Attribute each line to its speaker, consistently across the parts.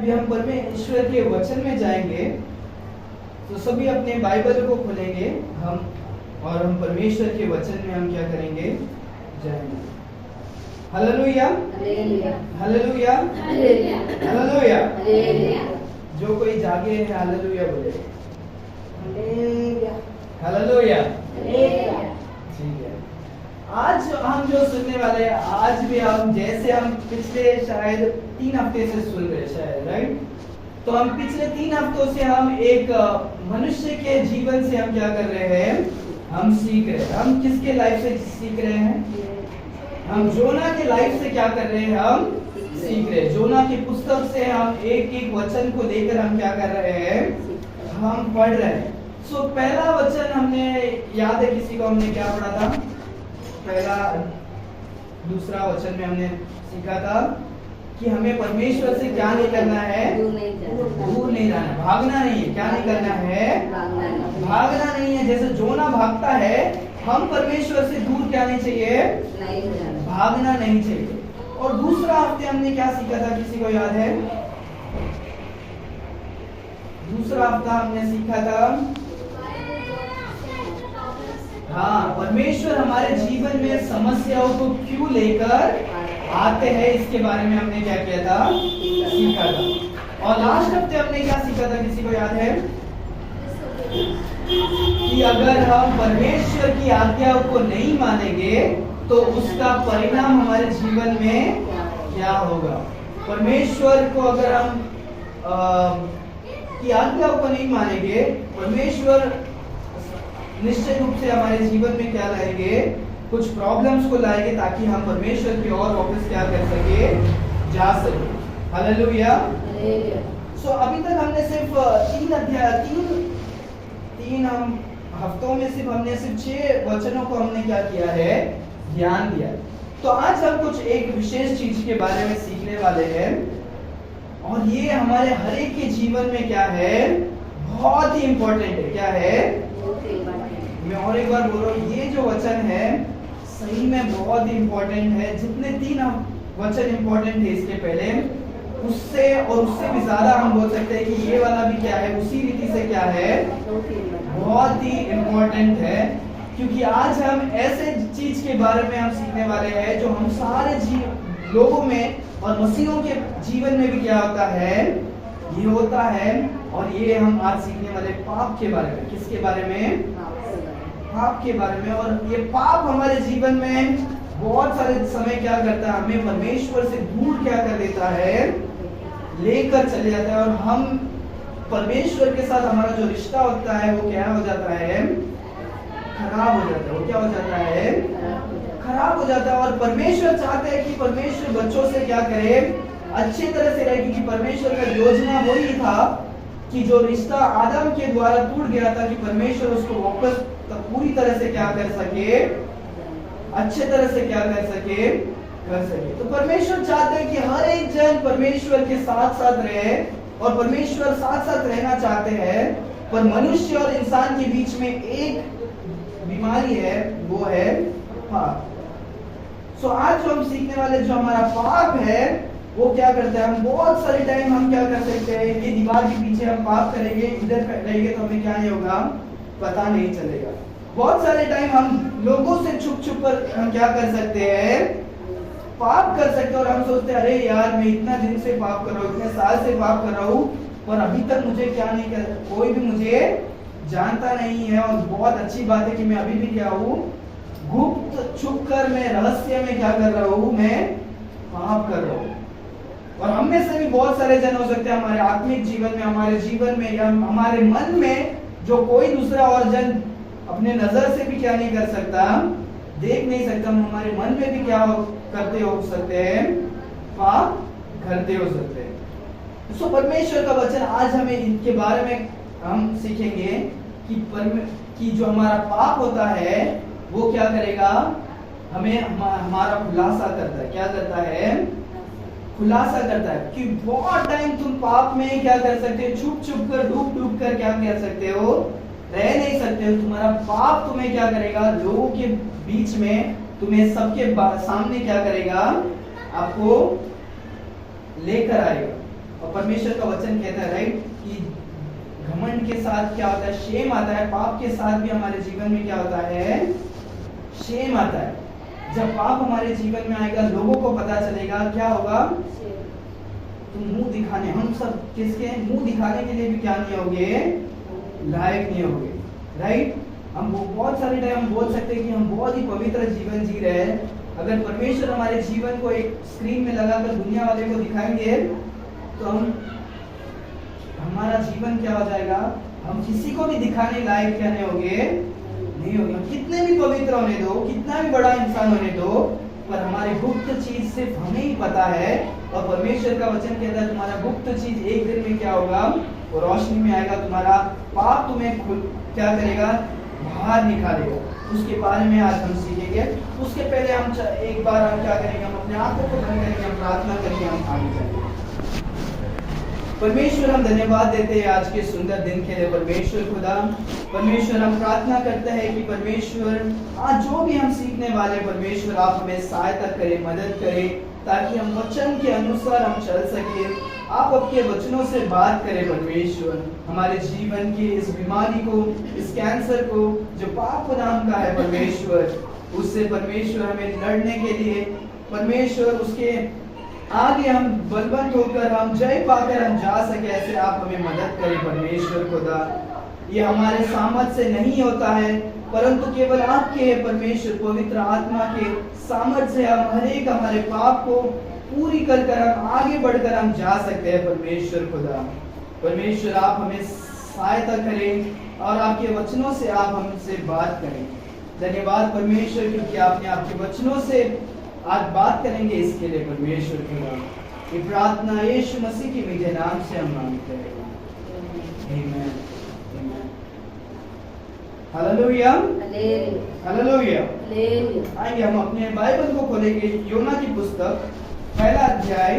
Speaker 1: अभी हम परमेश्वर के वचन में जाएंगे। तो सभी अपने बाइबल को खोलेंगे हम परमेश्वर के वचन में हम क्या करेंगे, जाएंगे। Hallelujah hallelujah hallelujah. जो कोई जागे है हालेलुया बोले। हालेलुया। ठीक है, आज हम जो सुनने वाले हैं, आज भी हम जैसे हम पिछले शायद 3 हफ्ते से सुन रहे हैं शायद, राइट। तो हम पिछले 3 हफ्तों से हम एक मनुष्य के जीवन से हम क्या कर रहे हैं, हम सीख रहे हैं। हम किसके लाइफ से सीख रहे हैं, हम जोना के लाइफ से क्या कर रहे हैं, हम सीख रहे हैं। जोना की पुस्तक से हम एक एक वचन को लेकर हम क्या कर रहे हैं, हम पढ़ रहे हैं। सो पहला वचन हमने याद है किसी को, हमने क्या पढ़ा था, पहला दूसरा वचन में हमने सीखा था कि हमें परमेश्वर से क्या नहीं करना है, दूर नहीं जाना, भागना नहीं है। क्या नहीं करना है, भागना नहीं है। जैसे जोना भागता है, हम परमेश्वर से दूर क्या नहीं चाहिए, भागना नहीं चाहिए। और दूसरा हफ्ते हमने क्या सीखा था, किसी को याद है? दूसरा हफ्ता हमने सीखा था, हाँ, परमेश्वर हमारे जीवन में समस्याओं को क्यों लेकर आते हैं, इसके बारे में हमने क्या किया था, सीखा था। और लास्ट हफ्ते हमने क्या सीखा था, किसी को याद है? कि अगर हम परमेश्वर की आज्ञाओं को नहीं मानेंगे तो उसका परिणाम हमारे जीवन में क्या होगा। परमेश्वर को अगर हम की आज्ञाओं को नहीं मानेंगे, परमेश्वर निश्चित रूप से हमारे जीवन में क्या लाएंगे, कुछ प्रॉब्लम्स को लाएंगे, ताकि हम परमेश्वर की ओर वापस क्या कर सके, जा सके। हालेलुया। सो अभी तक हमने सिर्फ 3 हम हफ्तों में हमने सिर्फ 6 वचनों को हमने क्या किया है, ध्यान दिया। तो आज हम कुछ एक विशेष चीज के बारे में सीखने वाले हैं, और ये हमारे हर एक के जीवन में क्या है, बहुत ही इंपॉर्टेंट है। क्या है, मैं और एक बार बोल रहा हूँ, ये जो वचन है सही में बहुत ही इंपॉर्टेंट है। जितने 3 वचन इंपॉर्टेंट थे इसके पहले, उससे और उससे भी ज्यादा हम बोल सकते हैं कि ये वाला भी क्या है, उसी रीति से क्या है, बहुत ही इंपॉर्टेंट है। क्योंकि आज हम ऐसे चीज के बारे में हम सीखने वाले हैं जो हम सारे लोगों में और मसीहों के जीवन में भी क्या होता है, ये होता है। और ये हम आज सीखने वाले पाप के बारे में। किसके बारे में, पाप के बारे में। और ये पाप हमारे जीवन में बहुत सारे समय क्या करता है, हमें परमेश्वर से दूर क्या कर देता है, लेकर चले जाता है। और हम परमेश्वर के साथ हमारा जो रिश्ता होता है वो क्या हो जाता है, खराब हो जाता है। वो क्या हो जाता है, खराब हो जाता है। और परमेश्वर चाहते हैं कि परमेश्वर बच्चों से क्या करे, अच्छी तरह से रहे। क्योंकि परमेश्वर का योजना वही था कि जो रिश्ता आदम के द्वारा टूट गया था, कि परमेश्वर उसको वापस पूरी तरह से क्या कर सके, अच्छे तरह से क्या कर सके। तो परमेश्वर चाहते हैं कि हर एक जन परमेश्वर के साथ साथ रहे, और परमेश्वर साथ साथ रहना चाहते हैं। पर मनुष्य और इंसान के बीच में एक बीमारी है, वो है पाप। सो आज जो हम सीखने वाले, जो हमारा पाप है, वो क्या करता है, हम बहुत सारे टाइम हम क्या कर सकते हैं, ये दीवार के पीछे हम पाप करेंगे, इधर रहेंगे तो हमें क्या नहीं होगा, पता नहीं चलेगा। बहुत सारे टाइम हम लोगों से छुप छुप कर हम क्या कर सकते हैं, पाप कर सकते हैं। और हम सोचते हैं, अरे यार मैं इतना दिन से पाप कर रहा हूँ, इतने साल से पाप कर रहा हूँ, पर अभी तक मुझे क्या नहीं कर, कोई भी मुझे जानता नहीं है। और बहुत अच्छी बात है कि मैं अभी भी क्या हूँ, गुप्त छुप कर मैं रहस्य में क्या कर रहा हूँ, मैं पाप कर रहा हूँ। और हम में से भी बहुत सारे जन हो सकते हैं हमारे आत्मिक जीवन में, हमारे जीवन में, या हमारे मन में, जो कोई दूसरा और जन अपने नजर से भी क्या नहीं कर सकता, देख नहीं सकता। हमारे मन में भी क्या करते हो सकते हैं, पाप करते हो सकते हैं। सो परमेश्वर का वचन आज हमें इनके बारे में हम सीखेंगे कि जो हमारा पाप होता है वो क्या करेगा, हमें हमारा खुलासा करता है। क्या करता है, खुलासा करता है। कि बहुत टाइम तुम पाप में क्या कर सकते हो, छुप छुप कर, डूब डूब कर क्या कर सकते हो, रह नहीं सकते हो। तुम्हारा पाप तुम्हें क्या करेगा, लोगों के बीच में, तुम्हें सबके सामने क्या करेगा, आपको लेकर आएगा। और परमेश्वर का वचन कहता है राइट कि घमंड के साथ क्या होता है, शेम आता है। पाप के साथ भी हमारे जीवन में क्या होता है, शेम आता है। जब पाप हमारे जीवन में आएगा, लोगों को पता चलेगा, क्या होगा, तुम मुंह दिखाने, हम सब किसके मुंह दिखाने के लिए भी क्या नहीं होगे, लायक नहीं होगे, राइट। हम बहुत सारे टाइम हम बोल सकते हैं कि हम बहुत ही पवित्र जीवन जी रहे हैं। अगर परमेश्वर हमारे जीवन को एक स्क्रीन में लगाकर दुनिया वाले को दिखाएंगे तो हमारा जीवन क्या हो जाएगा, हम किसी को भी दिखाने लायक क्या नहीं होंगे, नहीं होंगे। कितने भी पवित्र होने दो, कितना भी बड़ा इंसान होने दो, पर हमारी गुप्त चीज सिर्फ हमें ही पता है। और परमेश्वर का वचन कहता है तुम्हारा गुप्त चीज एक दिन में क्या होगा, वो रोशनी में आएगा। तुम्हारा पाप तुम्हें खुद क्या करेगा, बाहर निकालेगा। उसके बारे में आज हम सीखेंगे। उसके पहले हम एक बार हम क्या करेंगे, हम अपने आंखों को बंद करेंगे, हम प्रार्थना करेंगे, हम आगे जाएंगे। परमेश्वर हम धन्यवाद देते हैं आज के सुंदर दिन के लिए। परमेश्वर खुदा, परमेश्वर हम प्रार्थना करते हैं कि परमेश्वर आज जो भी हम सीखने वाले, परमेश्वर आप हमें सहायता करें, मदद करें, ताकि हम वचन के अनुसार हम चल सके। आप आपके वचनों से बात करें परमेश्वर, हमारे जीवन की इस बीमारी को, इस कैंसर को जो पाप नाम का है परमेश्वर, उससे परमेश्वर हमें लड़ने के लिए परमेश्वर उसके आगे हम बलवंत होकर हम जय पाकर हम जा सके, ऐसे आप हमें मदद करें परमेश्वर खुदा। ये हमारे सामर्थ से नहीं होता है, परंतु केवल आपके परमेश्वर पवित्र आत्मा के सामर्थ से हम हर एक हमारे पाप को पूरी कर कर हम आगे बढ़कर हम जा सकते हैं परमेश्वर खुदा। परमेश्वर आप हमें सहायता करें और आपके वचनों से आप हमसे बात करें। धन्यवाद परमेश्वर, क्योंकि आपने आपके वचनों से आज बात करेंगे, इसके लिए परमेश्वर खुदा। ये प्रार्थना यीशु मसीह के मीठे नाम से हम मांगते हैं, आमीन। Hallelujah, hallelujah. आइए हम अपने बाइबल को खोलेंगे, योना की पुस्तक पहला अध्याय,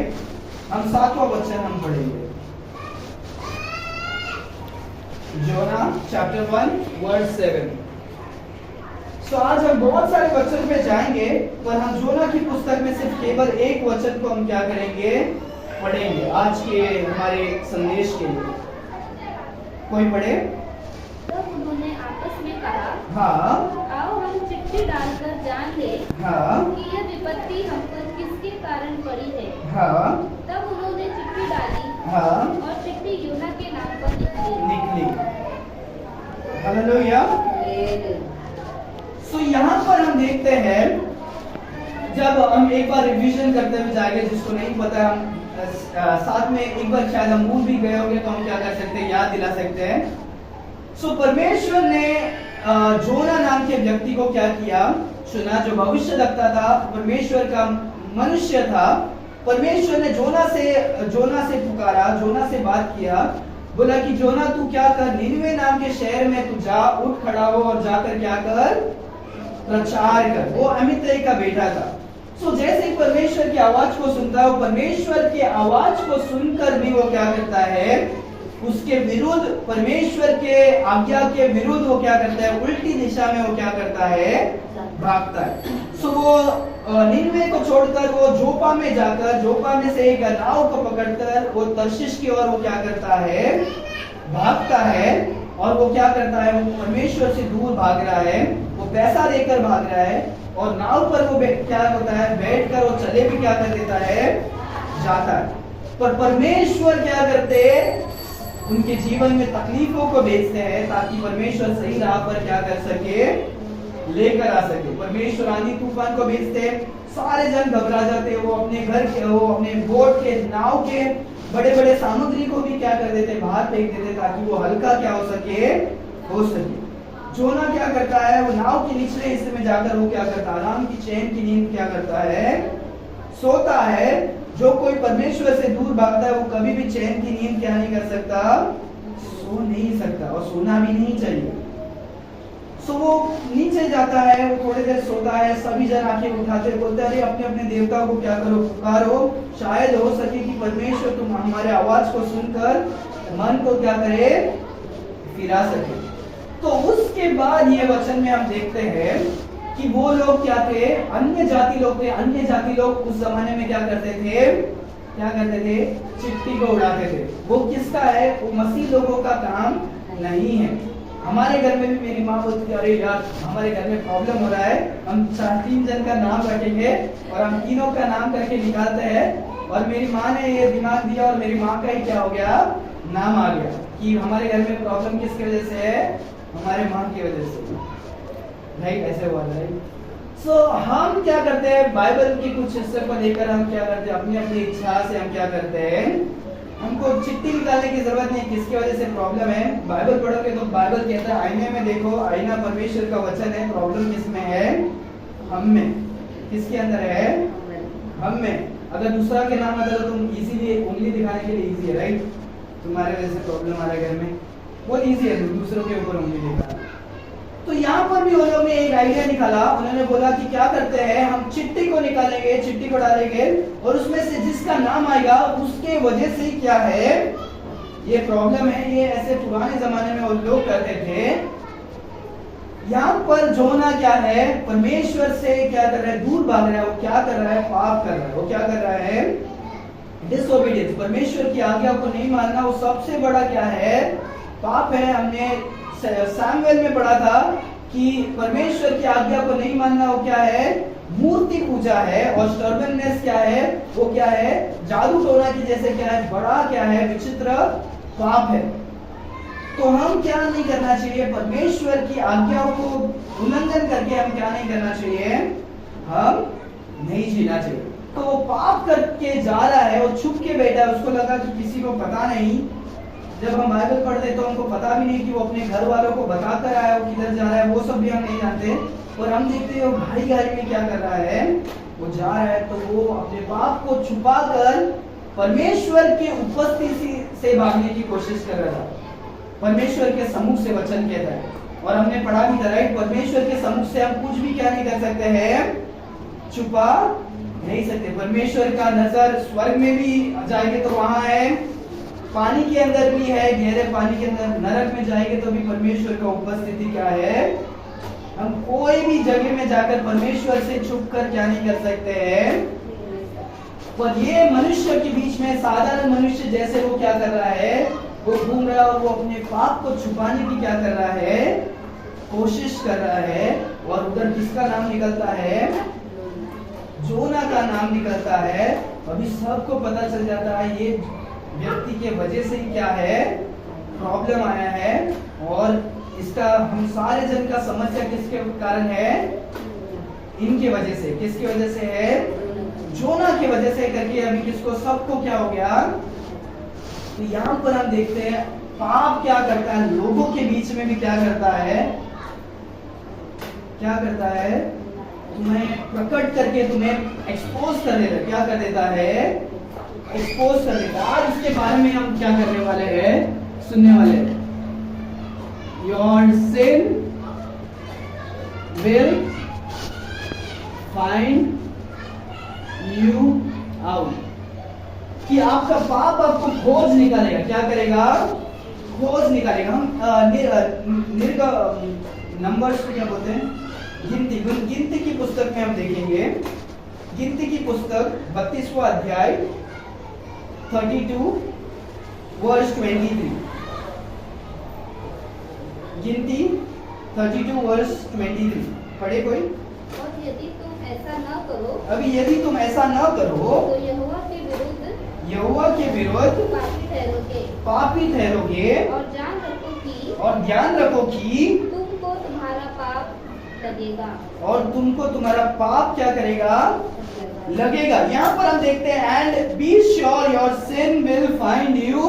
Speaker 1: हम 7वां वचन हम पढ़ेंगे। योना चैप्टर 1 वर्स 7। तो आज हम बहुत सारे वचन पे जाएंगे, पर हम योना की पुस्तक में सिर्फ केवल एक वचन को हम क्या करेंगे, पढ़ेंगे आज के हमारे संदेश के लिए। कोई पढ़े?
Speaker 2: तब उन्होंने आपस में कहा,
Speaker 1: हाँ,
Speaker 2: आओ हम चिट्ठी डालकर जान ले
Speaker 1: हाँ,
Speaker 2: कि यह विपत्ति हमको किसके कारण पड़ी है।
Speaker 1: हाँ,
Speaker 2: तब उन्होंने चिट्ठी डाली,
Speaker 1: हाँ,
Speaker 2: और चिट्ठी योना के नाम पर
Speaker 1: निकली। हालेलुया। तो यहाँ पर हम देखते हैं, जब हम एक बार रिवीजन करते हुए जाएंगे, जिसको नहीं पता हम साथ में एक बार शायद हम भूल भी गए होंगे, तो हम क्या कर सकते हैं, याद दिला सकते हैं। सो परमेश्वर ने जोना नाम के व्यक्ति को क्या किया, चुना, जो भविष्य लगता था, परमेश्वर का मनुष्य था। परमेश्वर ने जोना से पुकारा, जोना से बात किया, बोला कि जोना तू क्या कर, निनवे नाम के शहर में तू जा, उठ खड़ा हो और जाकर क्या कर, प्रचार कर। वो अमित्तई का बेटा था। सो जैसे ही परमेश्वर की आवाज को सुनता है, परमेश्वर की आवाज को सुनकर भी वो क्या करता है, उसके विरुद्ध, परमेश्वर के आज्ञा के विरुद्ध वो क्या करता है, उल्टी दिशा में वो क्या करता है, भागता है। सो वो निनवे को छोड़कर वो जोपा में जाकर, जोपा में से एक नाव को पकड़कर वो तर्शीश की ओर वो क्या करता है, भागता है। और वो क्या करता है, वो परमेश्वर से दूर भाग रहा है, वो पैसा देकर भाग रहा है, और नाव पर वो क्या होता है, बैठकर वो चले भी क्या कर देता है, जाता है। पर परमेश्वर क्या करते हैं, उनके जीवन में तकलीफों को भेजते हैं, ताकि परमेश्वर सही राह पर क्या कर सके, लेकर आ सके। परमेश्वर आंधी तूफान को भेजते हैं, सारे जन घबरा जाते हैं, वो अपने घर के, वो अपने बोट के, नाव के बड़े बड़े सामग्री को भी क्या कर देते, बाहर फेंक देते, ताकि वो हल्का क्या हो सके, हो सके। जोना क्या करता है, वो नाव के निचले हिस्से में जाकर वो क्या करता है, आराम की चैन की नींद क्या करता है, सोता है। जो कोई परमेश्वर से दूर भागता है, वो कभी भी चैन की नींद क्या नहीं कर सकता, सो नहीं सकता, और सोना भी नहीं चाहिए। सो वो नीचे जाता है, वो थोड़ी देर सोता है, सभी जन आंखें उठाते बोलते हैं, अरे अपने अपने देवता को क्या करो, पुकारो, शायद हो सके कि परमेश्वर तुम हमारे आवाज को सुनकर मन को क्या करे, फिरा सके। तो उसके बाद ये वचन में हम देखते हैं कि वो लोग क्या थे, अन्य जाति लोग थे। अन्य जाति लोग उस जमाने में क्या करते थे, क्या करते थे? चिट्ठी को उड़ाते थे। वो किसका है? वो मसीह लोगों का काम नहीं है। हमारे घर में भी मेरी माँ बोलती है, अरे यार हमारे घर में प्रॉब्लम हो रहा है, हम 4-3 जन का नाम रखेंगे और हम तीनों का नाम करके निकालते हैं, और मेरी माँ ने ये दिमाग दिया और मेरी माँ का ही क्या हो गया? नाम आ गया कि हमारे घर में प्रॉब्लम किसकी वजह से है? हमारे माँ की वजह से। राइट, ऐसे हुआ राइट। सो हम क्या करते हैं? बाइबल की कुछ हिस्से को लेकर हम क्या करते हैं? अपनी अपनी इच्छा से हम क्या करते हैं? हमको चिट्ठी निकालने की जरूरत नहीं, किसकी वजह से प्रॉब्लम है। बाइबल पढ़ोगे तो बाइबल कहता है आईने में देखो, आईना परमेश्वर का वचन है। प्रॉब्लम किसमें है? हम में। किसके अंदर है? हम में। अगर दूसरा के नाम आता तो तुम इजीली उंगली दिखाने के लिए इजी है राइट। तुम्हारे वजह से प्रॉब्लम आ रहा है घर में, बहुत इजी है दूसरों के ऊपर उंगली दिखाना। तो यहाँ पर भी उन्होंने ने एक आइडिया निकाला। उन्होंने बोला कि क्या करते हैं, हम चिट्ठी को निकालेंगे, चिट्ठी को डालेंगे और उसमें से जिसका नाम आएगा उसके वजह से क्या है ये प्रॉब्लम है। ये ऐसे पुराने जमाने में वो लोग करते थे। यहाँ पर जोना क्या है? परमेश्वर से क्या कर रहा है? दूर भाग रहा है। वो क्या कर रहा है? पाप कर रहा है। वो क्या कर रहा है? डिसोबीडियंस। परमेश्वर की आज्ञा को नहीं मानना वो सबसे बड़ा क्या है? पाप है। हमने सैमुएल में पढ़ा था कि परमेश्वर की आज्ञा को नहीं मानना वो क्या है? मूर्ति पूजा है। और स्टर्बननेस क्या है? वो क्या है? जादू टोना की जैसे क्या है? बड़ा क्या है? विचित्र पाप है। तो हम क्या नहीं करना चाहिए? परमेश्वर की आज्ञाओं को उल्लंघन करके हम क्या नहीं करना चाहिए? हम नहीं जीना चाहिए। तो वो पाप करके जा रहा है, वो छुप के बैठा है, उसको लगा कि किसी को पता नहीं। जब हम बाइबल पढ़ते तो हमको पता भी नहीं कि वो अपने घर वालों को बताकर आया, वो किधर जा रहा है, वो सब भी हम नहीं जानते। और हम देखते हैं वो भारी गाड़ी में क्या कर रहा है? वो जा रहा है तो वो अपने पाप को छुपाकर परमेश्वर की उपस्थिति से भागने की कोशिश कर रहा था। परमेश्वर के सम्मुख से वचन कहता है, और हमने पढ़ा भी था राइट। परमेश्वर के सम्मुख से हम कुछ भी क्या नहीं कर सकते हैं? छुपा नहीं सकते। परमेश्वर का नजर स्वर्ग में भी जाएंगे तो वहां है, पानी के अंदर भी है, गहरे पानी के अंदर, नरक में जाएंगे तो भी परमेश्वर का उपस्थिति क्या है? हम कोई भी जगह में जाकर परमेश्वर से छुप कर क्या नहीं कर सकते हैं। पर ये मनुष्य के बीच में साधारण मनुष्य जैसे वो क्या कर रहा है? वो घूम रहा है और वो अपने पाप को छुपाने की क्या कर रहा है? कोशिश कर रहा है। और उधर किसका नाम निकलता है? जोना का नाम निकलता है। अभी सबको पता चल जाता है ये व्यक्ति के वजह से क्या है? प्रॉब्लम आया है। और इसका हम सारे जन का समस्या किसके कारण है? इनके वजह से। किसकी वजह से है? जोना की वजह से करके अभी किसको सबको क्या हो गया? तो यहाँ पर हम देखते हैं पाप क्या करता है, लोगों के बीच में भी क्या करता है? क्या करता है? तुम्हें प्रकट करके तुम्हें एक्सपोज कर देता है। क्या कर देता है? एक्सपोज कर देता है। आज इसके बारे में हम क्या करने वाले हैं? सुनने वाले हैं। Your sin will find you out। कि आपका पाप आपको खोज निकालेगा। क्या करेगा? खोज निकालेगा। हम नंबर्स को क्या बोलते हैं? गिनती की पुस्तक में हम देखेंगे। गिनती की पुस्तक 32वां अध्याय 32 वर्स 23। गिनती 32 वर्स 23 पढ़े कोई?
Speaker 2: और यदि तुम ऐसा न करो,
Speaker 1: अभी यदि तुम ऐसा न करो
Speaker 2: तो यहोवा के विरुद्ध
Speaker 1: पापी ठहरोगे।
Speaker 2: और
Speaker 1: ध्यान रखो कि
Speaker 2: तुमको तुम्हारा पाप लगेगा।
Speaker 1: और तुमको तुम्हारा पाप क्या करेगा? लगेगा। यहाँ पर हम देखते हैं and be sure your sin will find you.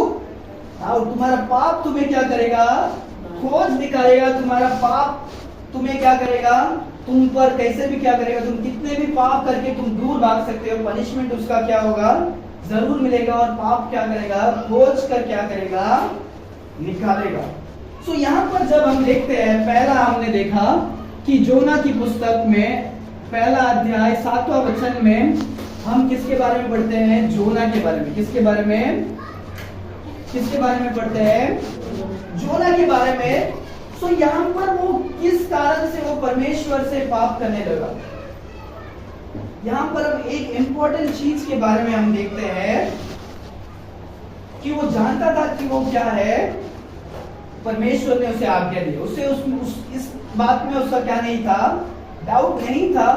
Speaker 1: और तुम्हारा पाप तुम्हें क्या करेगा? खोज निकालेगा। तुम्हारा पाप तुम्हें क्या करेगा? तुम पर कैसे भी क्या करेगा? तुम कितने भी पाप करके तुम दूर भाग सकते हो, पनिशमेंट उसका क्या होगा? जरूर मिलेगा। और पाप क्या करेगा? खोज कर क्या करेगा? निकालेगा। सो यहाँ पर जब हम देखते हैं, पहला हमने देखा कि जोना की पुस्तक में पहला अध्याय 7वां वचन में हम किसके बारे में पढ़ते हैं? जोना के बारे में। किसके बारे में? किसके बारे में पढ़ते हैं? जोना के बारे में। सो यहाँ पर वो किस कारण से वो परमेश्वर से पाप करने लगा? यहाँ पर हम एक इंपॉर्टेंट चीज के बारे में हम देखते हैं कि वो जानता था कि वो क्या है, परमेश्वर ने उसे आज्ञा दी। उसे इस बात में उसका क्या नहीं था, डाउट नहीं था,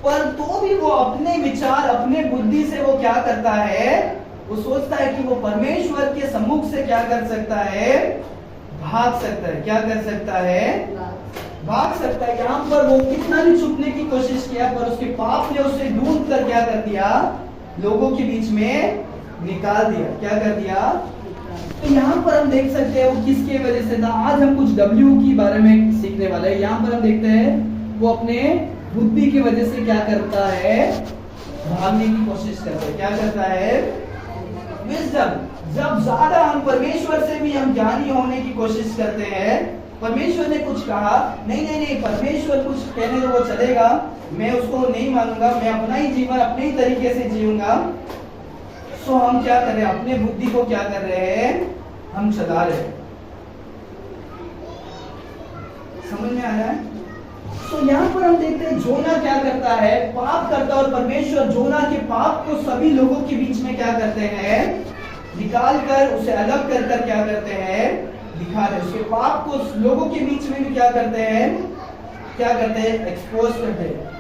Speaker 1: पर तो भी वो अपने विचार, अपने बुद्धि से वो क्या करता है, वो सोचता है कि वो परमेश्वर के सम्मुख से क्या कर सकता है, भाग सकता है। क्या कर सकता है, भाग सकता है। यहाँ पर वो कितना भी छुपने की कोशिश किया, पर उसके पाप ने उसे ढूंढ कर क्या कर दिया, लोगों के बीच में निकाल दिया। क्या कर दिया। तो यहाँ पर हम देख सकते हैं वो किसके वजह से था। आज हम कुछ W के बारे में सीखने वाले हैं। यहाँ पर हम देखते हैं वो अपने बुद्धि की वजह से क्या करता है, भागने की कोशिश करता है। क्या करता है, विजडम। जब ज्यादा हम परमेश्वर से भी हम ज्ञानी होने की कोशिश करते हैं, परमेश्वर ने कुछ कहा, नहीं, परमेश्वर कुछ कहने तो वो चलेगा, मैं उसको नहीं मानूंगा, मैं अपना ही जीवन अपने ही तरीके से जीऊंगा। सो हम क्या कर रहे हैं, अपने बुद्धि को क्या कर रहे हैं, हम चला रहे हैं। समझ में आ रहा है। तो यहाँ पर हम देखते हैं जोना क्या करता है, पाप करता है, और परमेश्वर जोना के पाप को सभी लोगों के बीच में क्या करते हैं, निकाल कर उसे अलग कर कर क्या करते हैं, दिखा रहे। उसके पाप को लोगों के बीच में भी क्या करते हैं, एक्सपोज करते हैं।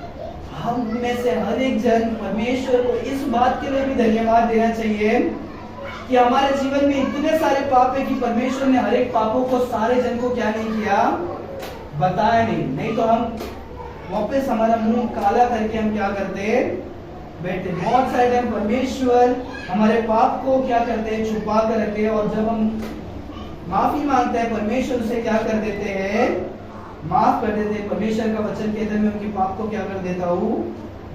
Speaker 1: हम में से हर एक जन परमेश्वर को इस बात के लिए भी धन्यवाद देना चाहिए कि हमारे जीवन में इतने सारे पाप है कि परमेश्वर ने हर एक पापों को सारे जन को क्या नहीं किया, बताया नहीं तो हम वापस हमारा मुंह काला करके हम क्या करते, बैठते। बहुत सारे टाइम परमेश्वर हमारे पाप को क्या करते हैं, छुपा कर रखते हैं, और जब हम माफी मांगते हैं परमेश्वर उसे क्या कर देते हैं, माफ कर देते हैं। परमेश्वर का वचन कहते हैं मैं उनके पाप को क्या कर देता हूँ,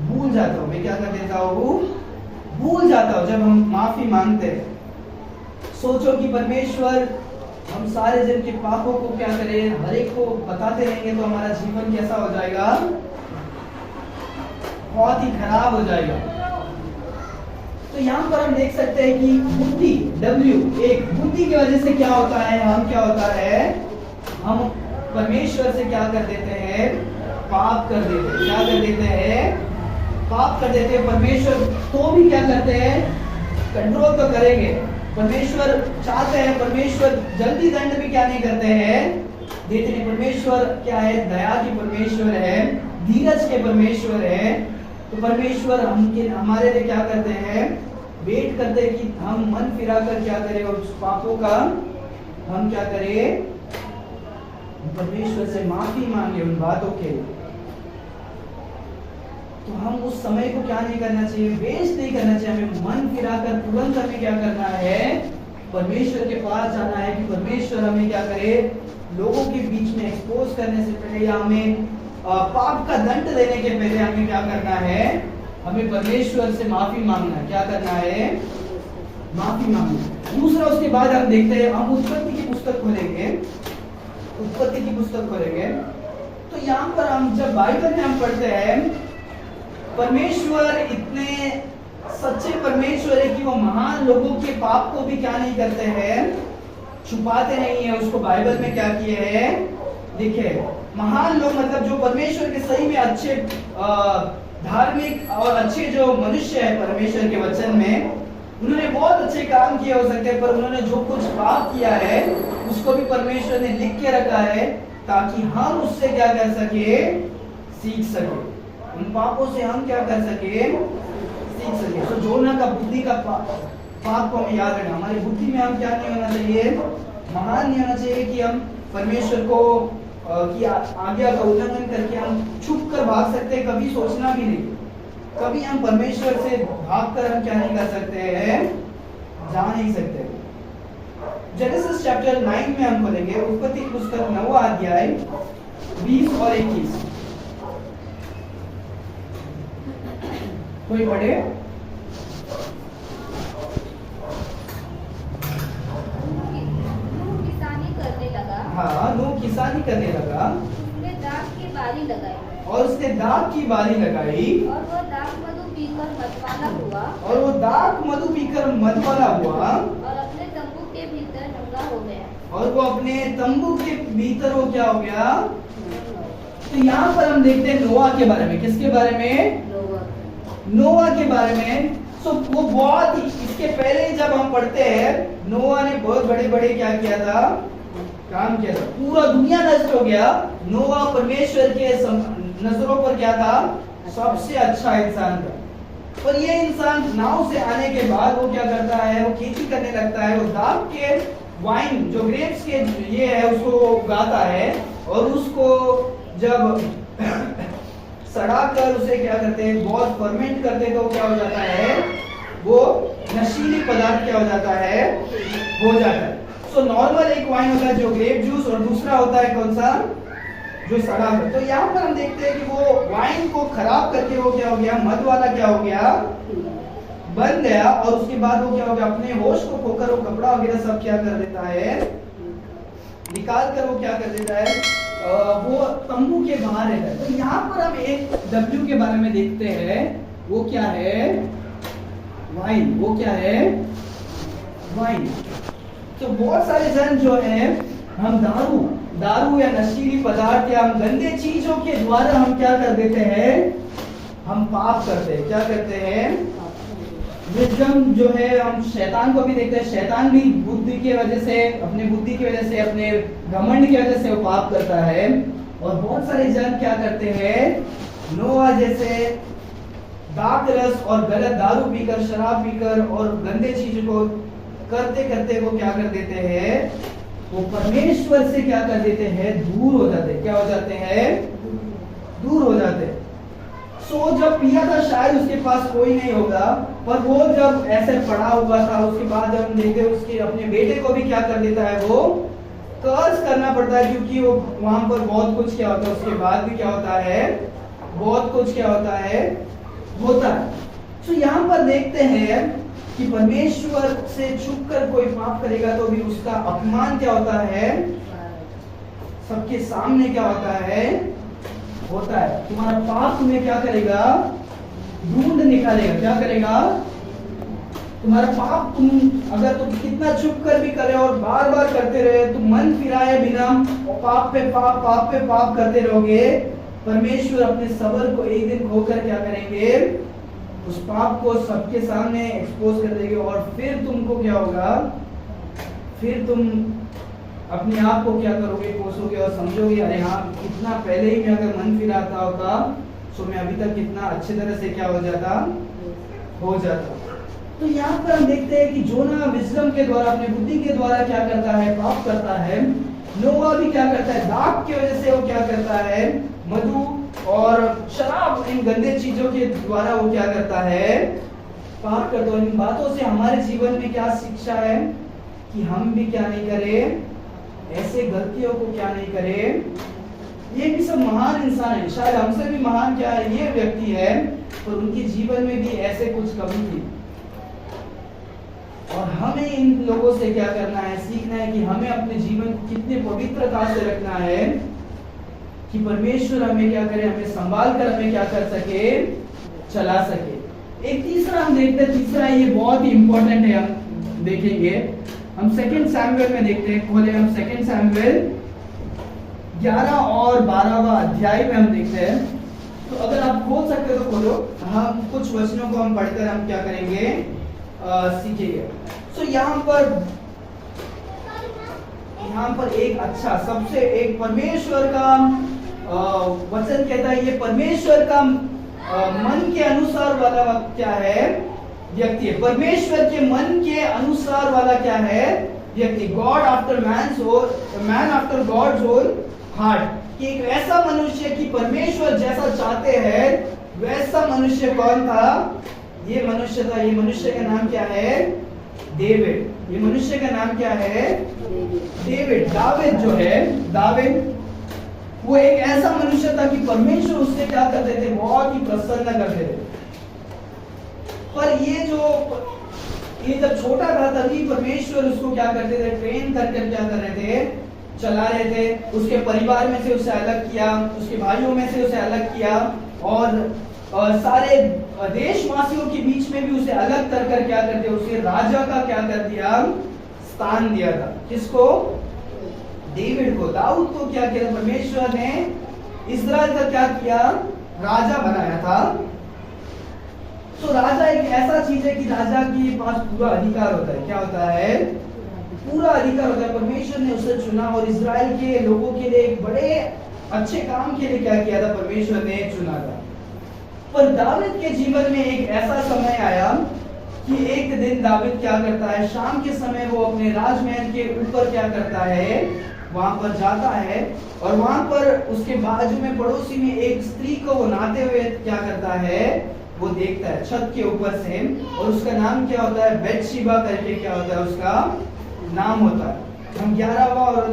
Speaker 1: भूल जाता हूँ। मैं क्या कर देता हूँ, भूल जाता हूँ जब हम माफी मांगते हैं। सोचो कि परमेश्वर हम सारे जन के पापों को क्या करें, हर एक को बताते रहेंगे तो हमारा जीवन कैसा हो जाएगा, बहुत ही खराब हो जाएगा। तो यहाँ पर हम देख सकते हैं कि बुद्धि W, एक बुद्धि की वजह से क्या होता है, हम परमेश्वर से क्या कर देते हैं, पाप कर देते हैं। क्या कर देते हैं, पाप कर देते हैं। परमेश्वर तो भी क्या करते हैं, कंट्रोल तो करेंगे। परमेश्वर चाहते हैं, परमेश्वर जल्दी दंड भी क्या नहीं करते हैं, देते नहीं। परमेश्वर क्या है, दया की परमेश्वर है, धीरज के परमेश्वर है। तो परमेश्वर हमारे लिए क्या करते हैं, वेट करते हैं कि हम मन फिरा कर क्या करें, और उस पापों का हम क्या करें, परमेश्वर से माफी मांगे उन बातों के। तो हम उस समय को क्या नहीं करना चाहिए, वेस्ट नहीं करना चाहिए। हमें मन फिराकर तुरंत हमें क्या करना है, परमेश्वर के पास जाना है कि परमेश्वर हमें क्या करे, लोगों के बीच में एक्सपोज करने से पहले या हमें पाप का दंड देने के पहले हमें क्या करना है, हमें परमेश्वर से माफी मांगना है। क्या करना है, माफी मांगना। दूसरा उसके बाद हम देखते हैं, हम उत्पत्ति की पुस्तक खोलेंगे, तो यहाँ पर हम जब बाइबल में हम पढ़ते हैं, परमेश्वर इतने सच्चे परमेश्वर है कि वो महान लोगों के पाप को भी क्या नहीं करते हैं, छुपाते नहीं है। उसको बाइबल में क्या किए हैं, लिखे। महान लोग मतलब जो परमेश्वर के सही में अच्छे धार्मिक और अच्छे जो मनुष्य है परमेश्वर के वचन में, उन्होंने बहुत अच्छे काम किए हो सकते हैं, पर उन्होंने जो कुछ पाप किया है उसको भी परमेश्वर ने लिख के रखा है ताकि हम उससे क्या कर सके, सीख सके। उन पापों से हम क्या कर सके, सीख सके। तो जोना का बुद्धि का पाप को हमें याद रखना। हमारी बुद्धि में हम क्या नहीं होना चाहिए, महान नहीं होना चाहिए कि हम परमेश्वर को की आज्ञा का उल्लंघन करके हम छुप कर भाग सकते हैं। कभी सोचना भी नहीं, कभी हम परमेश्वर से भागकर हम क्या नहीं कर सकते हैं, जा नहीं सकते। जेनेसिस चैप्टर 9 में हम खोलेंगे, उत्पत्ति की पुस्तक 9वां अध्याय 20 और 21। कोई पढ़े?
Speaker 2: किसानी करने लगा।
Speaker 1: हाँ, नूह किसानी करने लगा।
Speaker 2: उसने दाख की बारी लगाई।
Speaker 1: और उसने दाख की बारी लगाई।
Speaker 2: और वो दाख मधु पीकर मतवाला हुआ।
Speaker 1: और वो दाख मधु पीकर मतवाला हुआ।
Speaker 2: और अपने तंबू के भीतर नंगा हो गया।
Speaker 1: और वो अपने तंबू के भीतर वो क्या हो गया। तो यहाँ पर हम देखते हैं नोआ के बारे में। किसके बारे में? नोआ के बारे में। सो वो बहुत ही, इसके पहले ही जब हम पढ़ते हैं नोआ ने बहुत बड़े बड़े क्या किया था, काम किया था, पूरा दुनिया नष्ट हो गया। नोआ परमेश्वर के नजरों पर क्या था, सबसे अच्छा इंसान था। पर ये इंसान नाव से आने के बाद वो क्या करता है, वो खेती करने लगता है, वो दाख के वाइन जो ग्रेप्स के ये है उसको उगाता है, और उसको जब सड़ा कर उसे क्या करते हैं, बहुत फर्मेंट करते हैं, तो क्या हो जाता है, वो नशीली पदार्थ क्या हो जाता है, हो जाता है। सो नॉर्मल एक वाइन होता है जो ग्रेप जूस, और दूसरा होता है कौन सा, जो सड़ा है। तो यहाँ पर हम देखते हैं कि वो वाइन को खराब करके वो क्या हो गया, मद वाला क्या हो गया, बन गया, और उसके बाद वो क्या हो गया, अपने होश को खोकर वो कपड़ा वगैरह सब क्या कर देता है, निकाल कर वो क्या कर देता है, वो तंबू के बाहर रहता है। तो यहाँ पर हम एक डब्ल्यू के बारे में देखते हैं, वो क्या है, वाइन। वो क्या है, वाइन। तो बहुत सारे जन जो है, हम दारू या नशीली पदार्थ या हम गंदे चीजों के द्वारा हम क्या कर देते हैं, हम पाप करते हैं। क्या करते हैं, विजडम जो है, हम शैतान को भी देखते हैं, शैतान भी बुद्धि की वजह से, अपने बुद्धि की वजह से, अपने घमंड की वजह से वो पाप करता है। और बहुत सारे जन क्या करते हैं, नोआ जैसे दाख रस और गलत दारू पीकर, शराब पीकर और गंदे चीजों को करते करते वो क्या कर देते हैं, वो परमेश्वर से क्या कर देते हैं, दूर हो जाते हैं। क्या हो जाते हैं, दूर हो जाते हैं। सो जब पिया था शायद उसके पास कोई नहीं होगा, पर वो जब ऐसे पड़ा हुआ था, उसके बाद जब हम देखते उसके अपने बेटे को भी क्या कर देता है, वो कर्ज करना पड़ता है, क्योंकि वो वहां पर बहुत कुछ क्या होता है, उसके बाद भी क्या होता है, बहुत कुछ क्या होता है, होता है। तो यहाँ पर देखते हैं कि परमेश्वर से छुप कर कोई पाप करेगा तो भी उसका अपमान क्या होता है, सबके सामने क्या होता है, होता है। तुम्हारा पाप तुम्हें क्या करेगा, ढूंढ निकालेगा। क्या करेगा, तुम्हारा पाप, तुम अगर तुम कितना छुप कर भी करे और बार बार करते रहे, तुम मन फिराए बिना और पाप पे पाप करते रहोगे, परमेश्वर अपने सबर को एक दिन खोकर क्या करेंगे, उस पाप को सबके सामने एक्सपोज कर देंगे, और फिर तुमको क्या होगा, फिर तुम अपने आप को क्या करोगे, कोसोगे और समझोगे, अरे हाँ, इतना पहले ही मैं अगर मन फिराता होता तो मैं अभी तक कितना अच्छे तरह से क्या हो जाता। तो यहाँ पर हम देखते हैं कि जोना विजडम के द्वारा, अपने बुद्धि के द्वारा क्या करता है, पाप करता है। नोआ भी क्या करता है, दाख की वजह से वो क्या करता है, मधु और शराब, इन गंदे चीजों के द्वारा वो क्या करता है, पाप करता है। इन बातों से हमारे जीवन में क्या शिक्षा है कि हम भी क्या नहीं करें, ऐसे गलतियों को क्या नहीं करें। ये भी सब महान इंसान है, शायद हमसे भी महान क्या है ये व्यक्ति है, पर उनके जीवन में भी ऐसे कुछ कमी थी, और हमें इन लोगों से क्या करना है, सीखना है कि हमें अपने जीवन को कितने पवित्रता से रखना है कि परमेश्वर हमें क्या करे, हमें संभाल कर हमें क्या कर सके, चला सके। एक तीसरा हम देखते हैं, तीसरा ये बहुत ही इंपॉर्टेंट है, हम देखेंगे, हम 2 सैमुएल में देखते हैं। खोले हम 2 सैमुएल 11 और 12वां अध्याय में हम देखते हैं। तो अगर आप खोल सकते हो तो खोलो, हम कुछ वचनों को हम पढ़कर हम क्या करेंगे, सीखेंगे। सो यहाँ पर एक अच्छा, सबसे एक परमेश्वर का वचन कहता है, ये परमेश्वर का मन के अनुसार वाला क्या है, व्यक्ति है। परमेश्वर के मन के अनुसार वाला क्या है, व्यक्ति। God after man after God's own heart, कि एक ऐसा मनुष्य कि परमेश्वर जैसा चाहते हैं वैसा मनुष्य कौन था, ये मनुष्य था। ये मनुष्य का नाम क्या है, डेविड। ये मनुष्य का नाम क्या है, डेविड। दाविद जो है, दाविद वो एक ऐसा मनुष्य था कि परमेश्वर उससे क्या करते थे, बहुत ही प्रसन्न करते थे। पर ये जब छोटा था तभी परमेश्वर उसको क्या करते थे, ट्रेन करके क्या कर रहे थे, चला रहे थे। उसके परिवार में से उसे अलग किया, उसके भाइयों में से उसे अलग किया, और सारे देशवासियों के बीच में भी उसे अलग कर क्या कर दिया, उसे राजा का क्या कर दिया, स्थान दिया था। किसको, डेविड को। दाऊद को क्या किया, परमेश्वर ने इस्राएल का क्या किया, राजा बनाया था। तो राजा एक ऐसा चीज है कि राजा के पास पूरा अधिकार होता है। क्या होता है? पूरा अधिकार होता है। परमेश्वर ने उसे चुना और इजराइल के लोगों के लिए एक बड़े अच्छे काम के लिए क्या किया था? परमेश्वर ने चुना था। पर दाऊद के जीवन में एक ऐसा समय आया कि एक दिन दाऊद क्या करता है, शाम के समय वो अपने राजमहल के ऊपर क्या करता है, वहां पर जाता है और वहां पर उसके बाजू में पड़ोसी में एक स्त्री को वो नहाते हुए क्या करता है, वो देखता है छत के ऊपर से। और उसका नाम क्या होता है? बैतशेबा करके क्या होता है उसका नाम होता है। हम 11वां और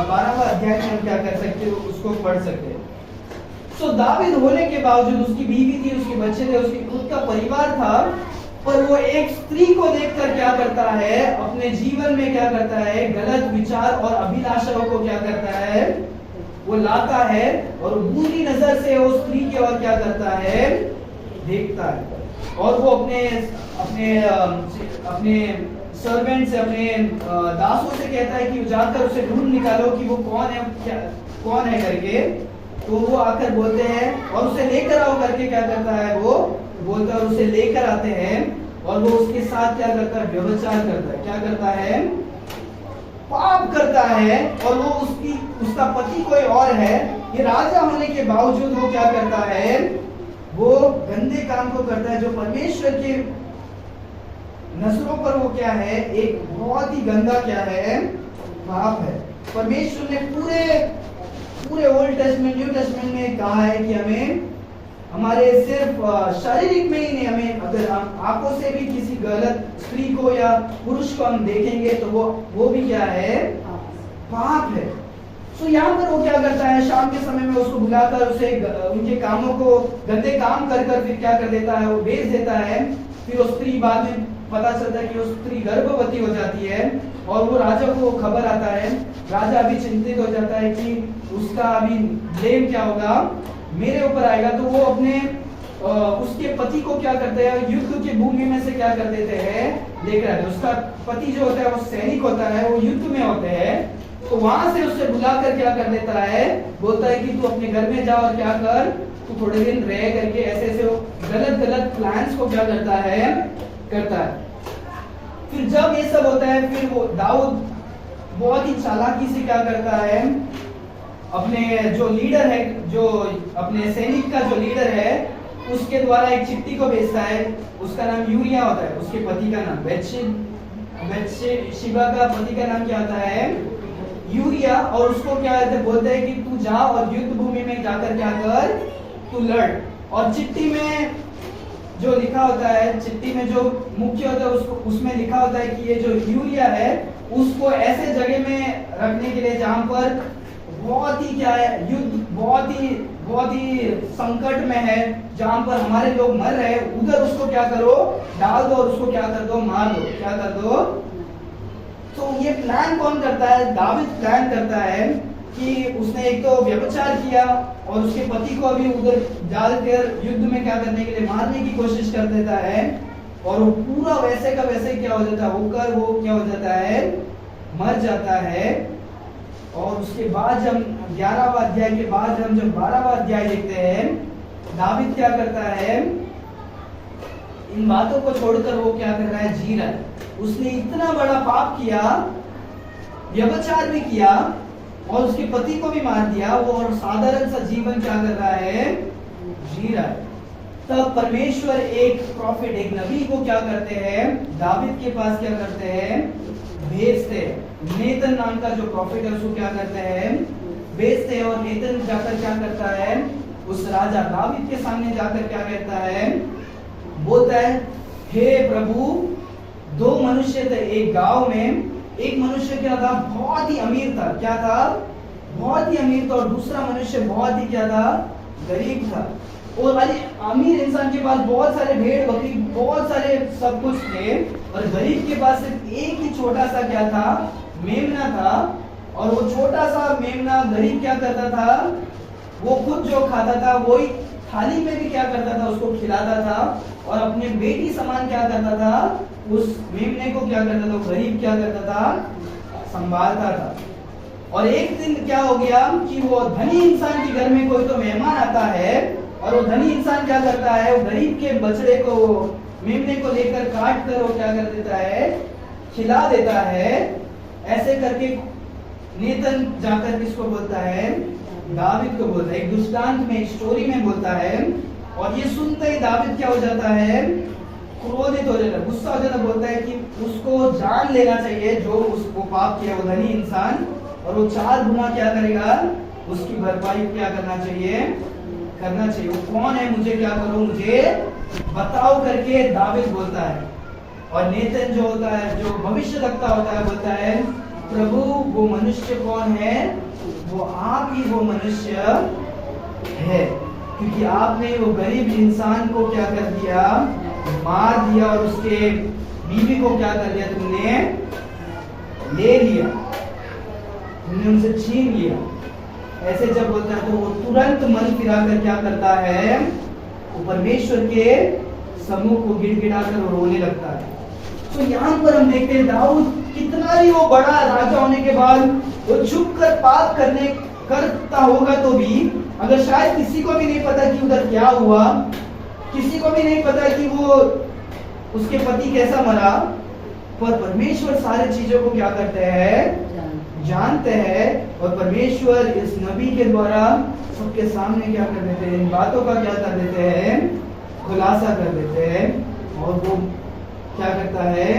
Speaker 1: 12वां अध्याय में हम क्या कर सकते हैं, उसको पढ़ सकते हैं। तो दाऊद होने के बावजूद उसकी बीवी थी, उसके बच्चे थे, उसकी खुद का परिवार था, पर वो एक स्त्री को देखकर क्या करता है, अपने जीवन में क्या करता है, गलत विचार और अभिलाषाओं को क्या करता है, वो लाता है और बुरी नजर से वो स्त्री की ओर क्या करता है, देखता है। और वो अपने अपने अपने सर्वेंट से, अपने दासों से कहता है कि जाकर उसे ढूंढ निकालो कि वो कौन है, क्या कौन है करके। तो वो आकर बोलते हैं और उसे लेकर आओ करके क्या करता है, वो बोलता है, उसे लेकर आते हैं और वो उसके साथ क्या करता है, व्यभिचार करता है। क्या करता है? पाप करता है। और वो उसका पति कोई और है। ये राजा होने के बावजूद वो क्या करता है, वो गंदे काम को करता है जो परमेश्वर के नजरों पर वो क्या है, एक बहुत ही गंदा क्या है, पाप है। परमेश्वर ने पूरे ओल्ड टेस्टमेंट, न्यू टेस्टमेंट में कहा है कि हमें हमारे सिर्फ शारीरिक में ही नहीं, हमें अगर हम आंखों से भी किसी गलत स्त्री को या पुरुष को हम देखेंगे तो वो भी क्या है, पाप है। तो यहाँ पर वो क्या करता है, शाम के समय में उसको बुलाकर उसे उनके कामों को, गंदे काम कर फिर क्या कर देता है, वो बेच देता है। फिर वो स्त्री बाद में पता चलता है कि वो स्त्री गर्भवती हो जाती है और वो राजा को खबर आता है। राजा अभी चिंतित हो जाता है कि उसका अभी ब्लेम क्या होगा, मेरे ऊपर आएगा। तो वो अपने उसके पति को क्या करते हैं, युद्ध की भूमि में से क्या कर देते हैं, लेकर आते हैं। उसका पति जो होता है वो सैनिक होता है, वो युद्ध में होते हैं। तो वहां से उसे बुलाकर क्या कर देता है, बोलता है कि तू अपने घर में जा और क्या कर, तू थोड़े दिन रह करके ऐसे गलत प्लान्स को क्या करता है, करता है। फिर जब ये सब होता है, फिर वो दाऊद बहुत ही चालाकी से क्या करता है, अपने जो लीडर है, जो अपने सैनिक का जो लीडर है, उसके द्वारा एक चिट्ठी को भेजता है। उसका नाम यूरिया होता है, उसके पति का नाम बैतशेबा का पति का नाम क्या होता है, यूरिया। और उसको क्या बोलते हैं कि तू जा और युद्ध भूमि में जाकर क्या कर, तू लड़। और चिट्ठी में जो लिखा होता है, चिट्ठी में जो मुख्य होता है उसको, उसमें लिखा होता है कि ये जो यूरिया है उसको ऐसे जगह में रखने के लिए जहां पर बहुत ही क्या है, युद्ध बहुत ही संकट में है, जहां पर हमारे लोग मर रहे हैं, उधर उसको क्या करो, डाल दो और उसको क्या कर दो, मार दो, क्या कर दो। तो ये प्लान कौन करता है, दाऊद प्लान करता है कि उसने एक तो व्यभिचार किया और उसके पति को भी उधर डालकर युद्ध में क्या करने के लिए, मारने की कोशिश कर देता है। और वो पूरा वैसे का वैसे क्या हो जाता है, होकर वो क्या हो जाता है, मर जाता है। और उसके बाद जब 11वां अध्याय के बाद हम जब 12वां अध्याय देखते हैं, दाऊद क्या करता है, इन बातों को छोड़कर वो क्या कर रहा है, जी रहा है। उसने इतना बड़ा पाप किया, व्यभिचार भी किया और उसके पति को भी मार दिया, वो और साधारण सा जीवन क्या कर रहा है, जी रहा है। तब परमेश्वर एक प्रॉफिट, एक नबी को क्या करते हैं, दाऊद के पास क्या करते हैं, भेजते हैं। नेतन नाम का जो प्रॉफिट है उसको क्या करते हैं, भेजते हैं। और नेतन जाकर क्या करता है, उस राजा दाऊद के सामने जाकर क्या कहता है, बोलता है, हे प्रभु, दो मनुष्य थे एक गांव में। एक मनुष्य क्या था, बहुत ही अमीर था। क्या था, बहुत ही अमीर था। और दूसरा मनुष्य बहुत ही क्या था, गरीब था। और अमीर इंसान के पास बहुत सारे भेड़ बकरी, बहुत सारे सब कुछ थे, और गरीब के पास सिर्फ एक ही छोटा सा क्या था, मेमना था। और वो छोटा सा मेमना गरीब क्या करता था, वो खुद जो खाता था वही थाली में भी क्या करता था, उसको खिलाता था। और अपने बेटी समान क्या करता था, उस मेमने को क्या करता था, गरीब क्या करता था, संभालता था। और एक दिन क्या हो गया कि वो धनी इंसान के घर में कोई तो मेहमान आता है और वो धनी इंसान क्या करता है, वो गरीब के बछड़े को, मेमने को लेकर काट कर वो क्या कर देता है, खिला देता है। ऐसे करके नेतन जाकर किसको बोलता है, दाविद को बोलता है, एक दृष्टांत में, स्टोरी में बोलता है। और ये सुनते ही दाविद क्या हो जाता है, क्रोधित हो जाता है, गुस्सा हो जाता है, बोलता है कि उसको जान लेना चाहिए जो उसको पाप किया वो धनी इंसान, और वो 4 गुना क्या करेगा, उसकी भरपाई क्या करना चाहिए, करना चाहिए। वो कौन है, मुझे क्या करो, मुझे बताओ करके दाविद बोलता है। और नेतन जो होता है, जो भविष्य वक्ता होता है, बोलता है प्रभु वो मनुष्य कौन है, वो आप ही वो मनुष्य है, क्योंकि आपने वो गरीब इंसान को क्या कर दिया, मार दिया, और उसके बीवी को क्या कर दिया, तुमने ले लिया, तुमने उनसे छीन लिया। ऐसे जब बोलता है तो वो तुरंत मन फिराकर क्या करता है, वो परमेश्वर के समूह को गिड़गिड़ाकर वो रोने लगता है। तो यहाँ पर हम देखते हैं दाऊद कितना भी वो बड़ा राजा होने के बाद वो छुप कर पाप करता होगा तो भी, अगर शायद किसी को भी नहीं पता कि उधर क्या हुआ, किसी को भी नहीं पता कि वो उसके पति कैसा मरा, पर परमेश्वर सारी चीजों को क्या करते हैं, जानते हैं। और परमेश्वर इस नबी के द्वारा सबके सामने क्या कर देते हैं, इन बातों का क्या कर देते हैं, खुलासा कर देते हैं। और वो क्या करता है,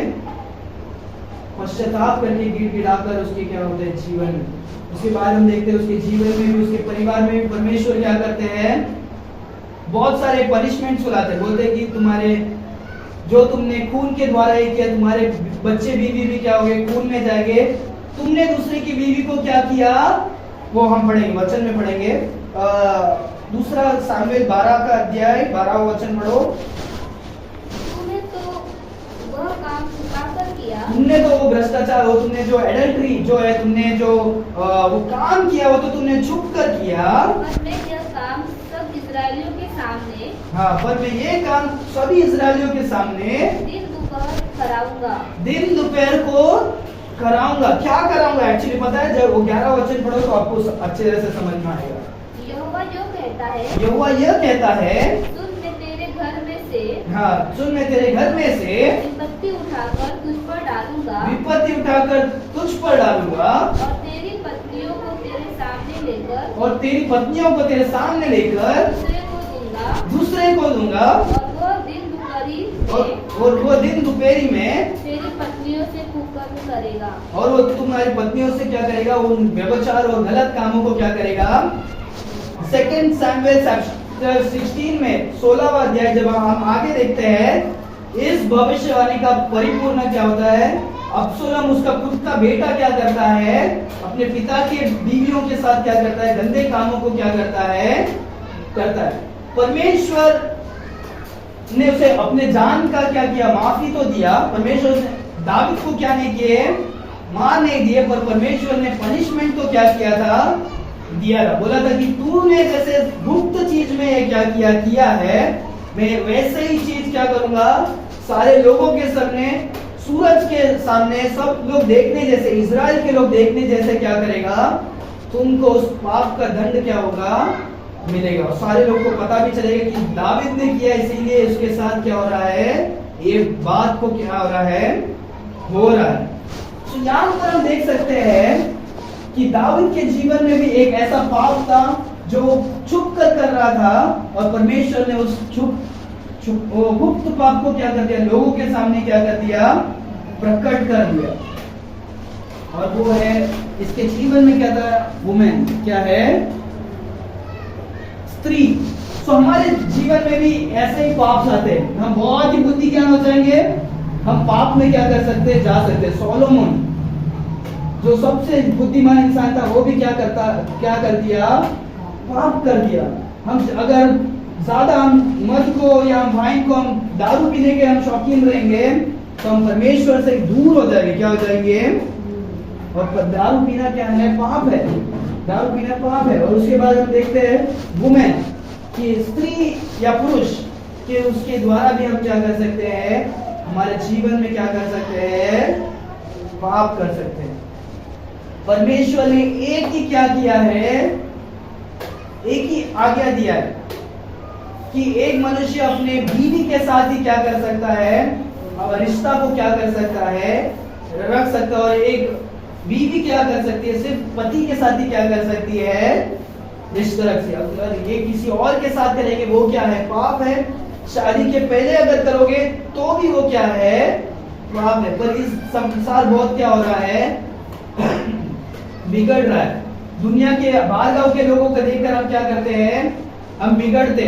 Speaker 1: पश्चाताप करके गिड़गिड़ाकर उसके क्या होते हैं जीवन में। उसके बाद हम देखते हैं उसके जीवन में भी, उसके परिवार में भी परमेश्वर क्या करते हैं, बहुत सारे पनिशमेंट सुनाते हैं। बोलते हैं कि तुम्हारे जो तुमने खून के द्वारा ये किया, तुम्हारे बच्चे बीवी भी क्या हो गए, खून में जाएंगे। तुमने दूसरे की बीवी को क्या किया, वो हम पढ़ेंगे, वचन में पढ़ेंगे। दूसरा सामुएल 12 का अध्याय 12वां वचन पढ़ो।
Speaker 2: तुमने तो वह काम छुपाकर किया,
Speaker 1: तुमने तो वो भ्रष्टाचार, वो तुमने जो एडल्ट्री जो है, तुमने जो वो काम किया, वो तो तुमने छुप कर किया।
Speaker 2: पर मैं यह काम सब इस्राएलियों के सामने,
Speaker 1: हाँ, पर मैं ये काम सभी इस्राएलियों के सामने
Speaker 2: दिन दोपहर कराऊंगा,
Speaker 1: दिन दोपहर को कराऊंगा। क्या कराऊंगा, एक्चुअली पता है, जब वो 11 वचन पढ़ो तो आपको अच्छे तरह से समझ में आएगा।
Speaker 2: यहोवा जो कहता है,
Speaker 1: यहोवा यह कहता है,
Speaker 2: सुन मैं तेरे घर में से,
Speaker 1: हाँ, सुन मैं तेरे घर में से
Speaker 2: विपत्ति उठाकर तुझ पर डालूंगा,
Speaker 1: विपत्ति उठाकर तुझ पर डालूंगा,
Speaker 2: और तेरी पत्नियों को तेरे सामने लेकर,
Speaker 1: और तेरी पत्नियों को तेरे सामने लेकर
Speaker 2: दूसरे को दूंगा,
Speaker 1: और वो दिन दोपहरी में
Speaker 2: तेरी पत्नियों से कुकर्म करेगा,
Speaker 1: और वो तुम्हारी पत्नियों से क्या करेगा, उन व्यभिचार और गलत कामों को क्या करेगा। 2 सैमुएल 16 में 16वां अध्याय जब हम आगे देखते हैं, इस भविष्यवाणी का परिपूर्ण क्या होता है। अब्सोलम उसका खुद का बेटा क्या करता है, अपने पिता के बीवियों के साथ क्या करता है, गंदे कामों को क्या करता है। परमेश्वर ने उसे अपने जान का क्या किया, माफी तो दिया। परमेश्वर ने दाऊद को क्या नहीं किए, मार नहीं दिए, पर परमेश्वर ने पनिशमेंट तो क्या किया था, दिया था। बोला था कि तूने जैसे गुप्त चीज में क्या किया है, मैं वैसे ही चीज क्या करूंगा, सारे लोगों के सामने, सूरज के सामने, सब लोग देखने जैसे, इजराइल के लोग देखने जैसे क्या करेगा, तुमको उस पाप का दंड क्या होगा, मिलेगा। और सारे लोग को पता भी चलेगा कि दाऊद ने किया, इसीलिए उसके साथ क्या हो रहा है, ये बात को क्या हो रहा है। तो यहाँ पर हम देख सकते हैं कि दाऊद के जीवन में भी एक ऐसा पाप था जो छुप कर रहा था, और परमेश्वर ने उस गुप्त पाप को क्या कर दिया, लोगों के सामने क्या कर दिया, प्रकट कर दिया। और वो है, इसके जीवन में क्या था, वुमेन क्या है, स्त्री। तो हमारे जीवन में भी ऐसे ही पाप आते हैं, हम बहुत ही बुद्धिमान हो जाएंगे, हम पाप में क्या कर सकते हैं, जा सकते हैं। सोलोमन जो सबसे बुद्धिमान इंसान था, वो भी क्या कर दिया, पाप कर दिया। हम अगर ज्यादा हम मद को या वाइन को, हम दारू पीने के हम शौकीन रहेंगे, तो हम परमेश्वर से दूर हो जाएंगे, क्या हो जाएंगे। और दारू पीना क्या है, पाप है, दारू पीना पाप है। और उसके बाद हम देखते हैं वुमेन कि स्त्री या पुरुष के, उसके द्वारा भी हम क्या कर सकते हैं, हमारे जीवन में क्या कर सकते हैं, पाप कर सकते हैं। परमेश्वर ने एक ही क्या किया है, एक ही आज्ञा दिया है कि एक मनुष्य अपने बीवी के साथ ही क्या कर सकता है, रिश्ता को क्या कर सकता है, रख सकता है। और एक बीवी क्या कर सकती है, सिर्फ पति के साथ ही क्या कर सकती है, रिश्ता रख सकती है। अगर ये किसी और के साथ करेंगे वो क्या है, पाप है। शादी के पहले अगर करोगे तो भी वो क्या है, पाप है। पर इस संसार बहुत क्या हो रहा है, बिगड़ रहा है। दुनिया के बाहर गांव के लोगों को देखकर हम क्या करते हैं, हम बिगड़ते।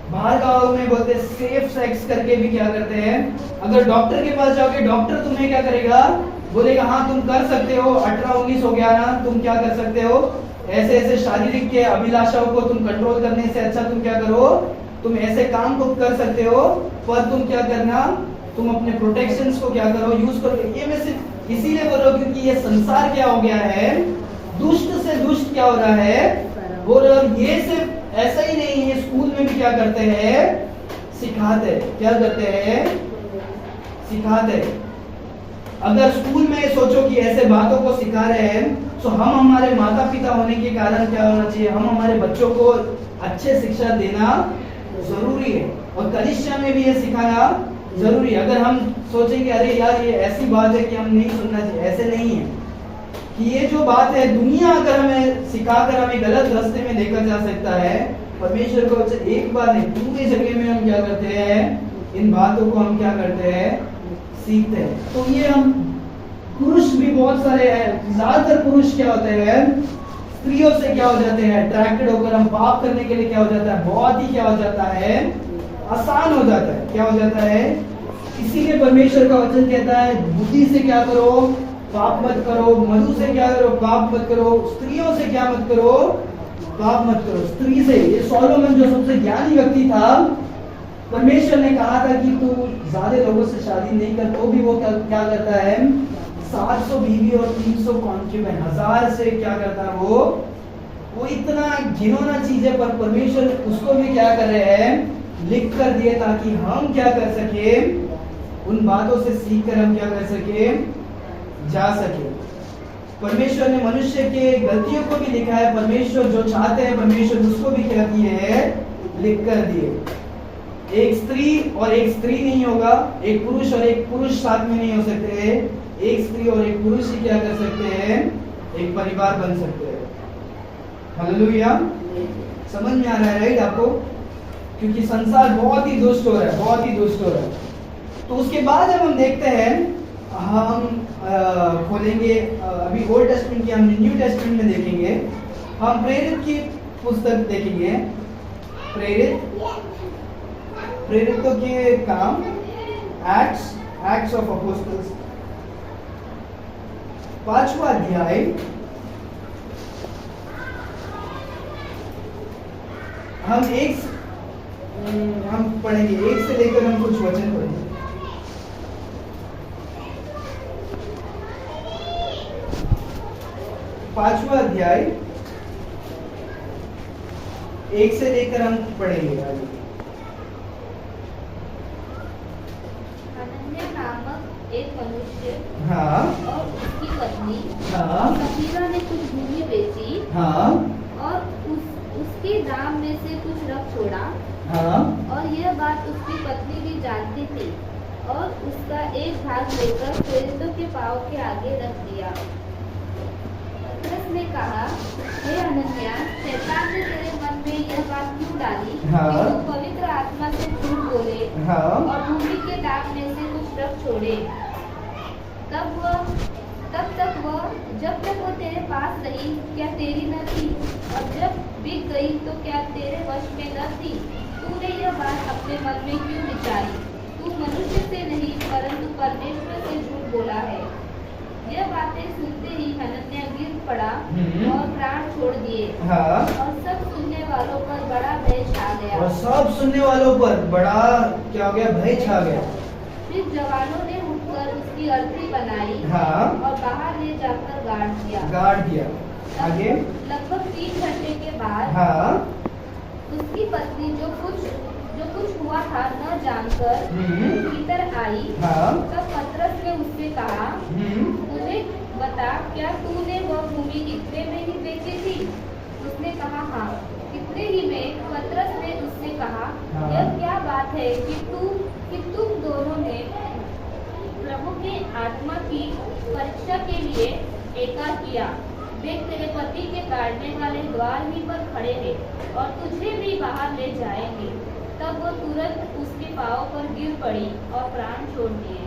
Speaker 1: बाहर गांव में बोलते सेफ सेक्स करके भी क्या करते हैं। अगर डॉक्टर के पास जाओगे, डॉक्टर तुम्हें क्या करेगा, बोलेगा हाँ तुम कर सकते हो, 18-19 हो गया ना, तुम क्या कर सकते हो, ऐसे ऐसे शारीरिक के अभिलाषाओं को तुम कंट्रोल करने से अच्छा तुम क्या करो, तुम ऐसे काम को कर सकते हो। पर तुम क्या करना, तुम अपने प्रोटेक्शंस को क्या करो, यूज करो। ये मैं सिर्फ इसीलिए बोल रहा हूँ क्योंकि ये संसार क्या हो गया है, दुष्ट से दुष्ट क्या हो रहा है। और ये सिर्फ ऐसा ही नहीं है, स्कूल में भी क्या करते हैं, सिखाते हैं। क्या करते हैं, सिखाते हैं। अगर स्कूल में सोचो कि ऐसे बातों को सिखा रहे हैं, तो हम हमारे माता पिता होने के कारण क्या होना चाहिए, हम हमारे बच्चों को अच्छे शिक्षा देना जरूरी है। और कलिसिया में भी ये सिखाना जरूरी है। अगर हम सोचेंगे अरे यार ये ऐसी बात है कि हम नहीं सुनना चाहिए, ऐसे नहीं है। कि ये जो बात है, दुनिया अगर हमें सिखाकर हमें गलत रास्ते में लेकर जा सकता है, परमेश्वर को एक बार नहीं पूरी जगह में हम क्या करते हैं, इन बातों को हम क्या करते हैं, सीखते हैं। तो ये हम पुरुष भी बहुत सारे हैं, ज्यादातर पुरुष क्या होते हैं, स्त्रियों से क्या हो जाते हैं, अट्रैक्टेड होकर हम पाप करने के लिए क्या हो जाता है, बहुत ही क्या हो जाता है, आसान हो जाता है। क्या हो जाता है, इसीलिए परमेश्वर का वचन कहता है बुद्धि से क्या करो, पाप मत करो, मधु से क्या करो, पाप मत करो, स्त्रियों से क्या मत करो, पाप मत करो। स्त्री से, ये सोलोमन जो सबसे ज्ञानी व्यक्ति था, परमेश्वर ने कहा था कि तू ज्यादा लोगों से शादी नहीं कर, तो भी वो क्या करता है, 700 बीवी और 300 कॉन्क्यूबेन, 1000 से क्या करता है वो इतना घिनौना चीज है। पर परमेश्वर उसको भी क्या कर रहे हैं, लिख कर दिए, ताकि हम क्या कर सके, उन बातों से सीख कर हम क्या कर सके, जा सके। परमेश्वर ने मनुष्य के गलतियों को भी लिखा है, परमेश्वर जो चाहते हैं परमेश्वर उसको भी क्या किए है, लिख कर दिए। एक स्त्री और एक स्त्री नहीं होगा, एक पुरुष और एक पुरुष साथ में नहीं हो सकते, एक स्त्री और एक पुरुष ही क्या कर सकते हैं, एक परिवार बन सकते हैं। हालेलुया, समझ में आ रहा है राइट आपको, क्योंकि संसार बहुत ही दुष्ट हो रहा है, बहुत ही दुष्ट हो रहा है। तो उसके बाद जब हम देखते हैं, हम खोलेंगे अभी ओल्ड टेस्टमेंट की, हम न्यू टेस्टमेंट में देखेंगे, हम प्रेरित की पुस्तक देखेंगे। प्रेरितों के काम, एक्ट्स ऑफ अपोस्टल्स, 5वां अध्याय, हम पढ़ेंगे 1 से लेकर हम कुछ वचन पढ़ेंगे। 5वां अध्याय 1 से लेकर हम पढ़ेंगे आगे।
Speaker 2: हनन्याह नामक एक मनुष्य
Speaker 1: हाँ,
Speaker 2: और उसकी पत्नी
Speaker 1: हाँ,
Speaker 2: सफीरा ने कुछ भूमि बेची,
Speaker 1: हाँ,
Speaker 2: और उसके दाम में से कुछ रख छोड़ा,
Speaker 1: हाँ,
Speaker 2: और यह बात उसकी पत्नी भी जानती थी, और उसका एक भाग लेकर प्रेरितों के पाँव के आगे रख दिया। पतरस ने कहा, हे हनन्याह, शैतान ने तेरे मन में यह बात क्यों डाली
Speaker 1: हाँ,
Speaker 2: कि तू पवित्र आत्मा से झूठ बोले
Speaker 1: हाँ,
Speaker 2: और भूमि के दाम में से कुछ रख छोड़े। जब तक वो तेरे पास रही, क्या तेरी न थी? और जब बिक गई तो क्या तेरे वश में न थी? तूने यह बात अपने मन में क्यों विचारी? तू मनुष्य से नहीं परंतु परमेश्वर से झूठ बोला है। यह बातें सुनते ही हनन्याह गिर पड़ा और प्राण छोड़ दिए,
Speaker 1: हाँ,
Speaker 2: और सब सुनने वालों पर बड़ा भय छा गया।
Speaker 1: और सब सुनने वालों पर बड़ा क्या हो गया, भय छा गया।
Speaker 2: फिर जवानों ने उठकर उसकी अर्थी बनाई,
Speaker 1: हाँ,
Speaker 2: और बाहर ले जाकर
Speaker 1: गाड़ दिया। आगे
Speaker 2: लगभग 3 घंटे के बाद
Speaker 1: हाँ,
Speaker 2: उसकी पत्नी जो कुछ हुआ था न जानकर भीतर आई।
Speaker 1: हाँ,
Speaker 2: तब पतरस ने उससे कहा, मुझे बता, क्या तूने वह भूमि इतने में ही बेची थी? उसने कहा, हाँ। इतने ही में पतरस ने उससे कहा,
Speaker 1: हाँ।
Speaker 2: यह क्या बात है कि तुम दोनों ने प्रभु की आत्मा की परीक्षा के लिए एका किया। देख, तेरे पति के गाड़ने वाले द्वार ही पर खड़े हैं और तुझे भी बाहर ले जाएंगे। तब वो तुरंत उसके पांव पर गिर पड़ी और प्राण छोड़ दिए।